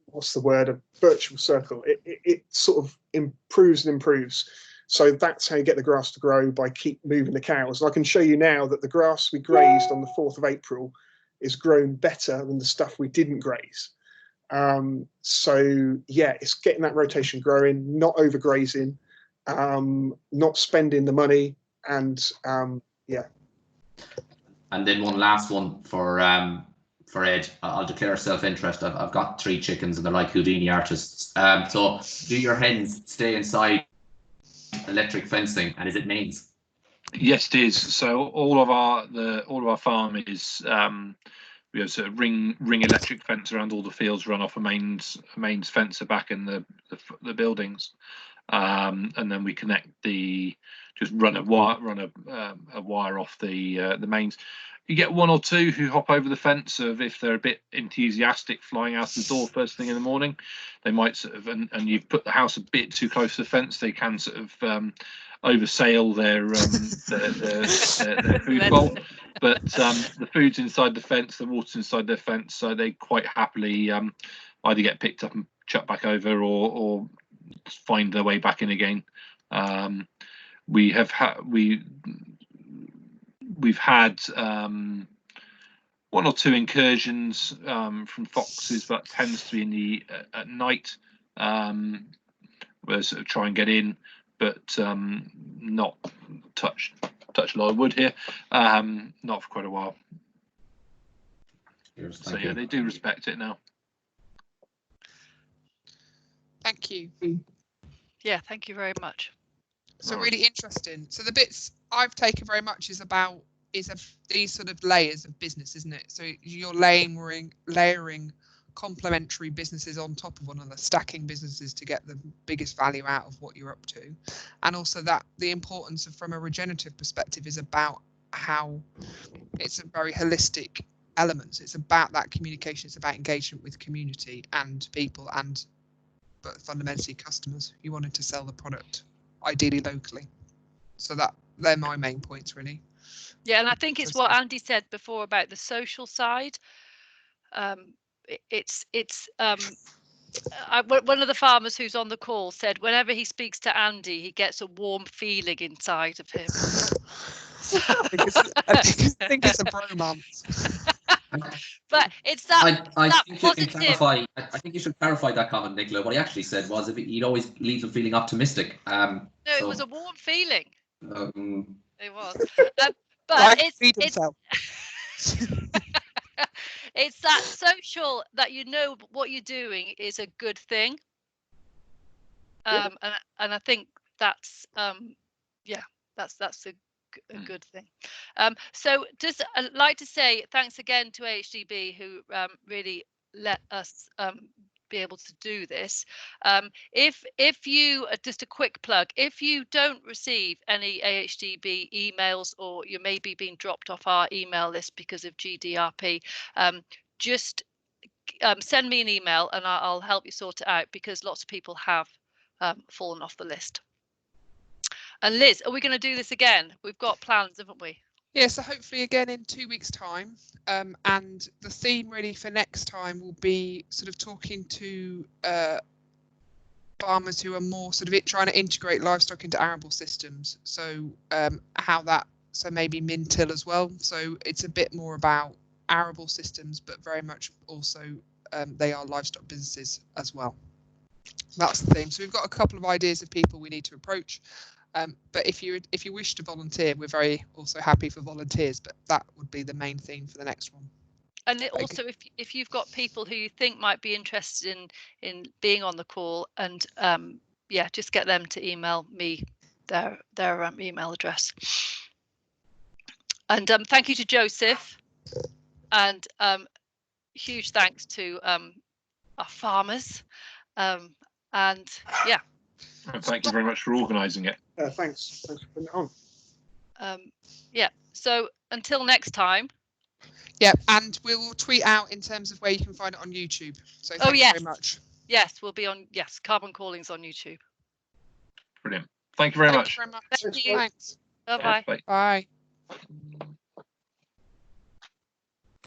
what's the word? A virtual circle. It sort of improves and improves. So that's how you get the grass to grow, by keep moving the cows. And I can show you now that the grass we grazed on the 4th of April is grown better than the stuff we didn't graze. So yeah, it's getting that rotation growing, not overgrazing, not spending the money, and yeah. And then one last one for Ed. I'll declare self-interest. I've got 3 chickens and they're like Houdini artists. So do your hens stay inside electric fencing, and is it mains? Yes, it is. So all of our farm is we have sort of ring electric fence around all the fields, run off a mains fencer back in the buildings, and then we connect just run a wire off the mains. You get one or two who hop over the fence if they're a bit enthusiastic, flying out the door first thing in the morning. They might sort of, and you've put the house a bit too close to the fence, they can sort of oversail their food bowl. But the food's inside the fence, the water's inside their fence, so they quite happily either get picked up and chucked back over, or find their way back in again. We've had one or two incursions from foxes, but tends to be at night, where sort of try and get in, but not touch a lot of wood here, not for quite a while. So yeah, they do respect it now. Thank you. Yeah, thank you very much. So really interesting. So the bits I've taken very much is these sort of layers of business, isn't it? So you're layering complementary businesses on top of one another, stacking businesses to get the biggest value out of what you're up to. And also that the importance of, from a regenerative perspective, is about how it's a very holistic element. It's about that communication. It's about engagement with community and people, but fundamentally customers. You wanted to sell the product ideally locally. So they're my main points, really. Yeah, and I think it's what Andy said before about the social side. One of the farmers who's on the call said whenever he speaks to Andy, he gets a warm feeling inside of him. I think it's a bromance. But it's that. I think you can clarify. I think you should clarify that comment, Nicola. What he actually said was, he'd always leave them feeling optimistic. No, it was a warm feeling. It was. But it's that social, that you know what you're doing is a good thing. And I think that's that's a good thing. So just I'd like to say thanks again to AHDB, who really let us be able to do this. If you, just a quick plug, if you don't receive any AHDB emails, or you may be being dropped off our email list because of GDRP, just send me an email and I'll help you sort it out, because lots of people have fallen off the list. And Liz, are we going to do this again? We've got plans, haven't we? Yeah, so hopefully again in 2 weeks' time. And the theme really for next time will be sort of talking to farmers who are more sort of trying to integrate livestock into arable systems. So so maybe min-till as well. So it's a bit more about arable systems, but very much also they are livestock businesses as well. That's the theme. So we've got a couple of ideas of people we need to approach. But if you wish to volunteer, we're very also happy for volunteers, but that would be the main theme for the next one. And also, if you've got people who you think might be interested in being on the call, and yeah, just get them to email me their email address. And thank you to Joseph, and huge thanks to our farmers, and yeah. And thank you very much for organising it. Thanks for putting it on. Yeah, so until next time. Yeah, and we will tweet out in terms of where you can find it on YouTube. So thank you very much. Yes, we'll be on, Carbon Callings on YouTube. Brilliant. Thank you very much. Thank you very much. Thank you. Thanks. Bye-bye. Bye. Bye.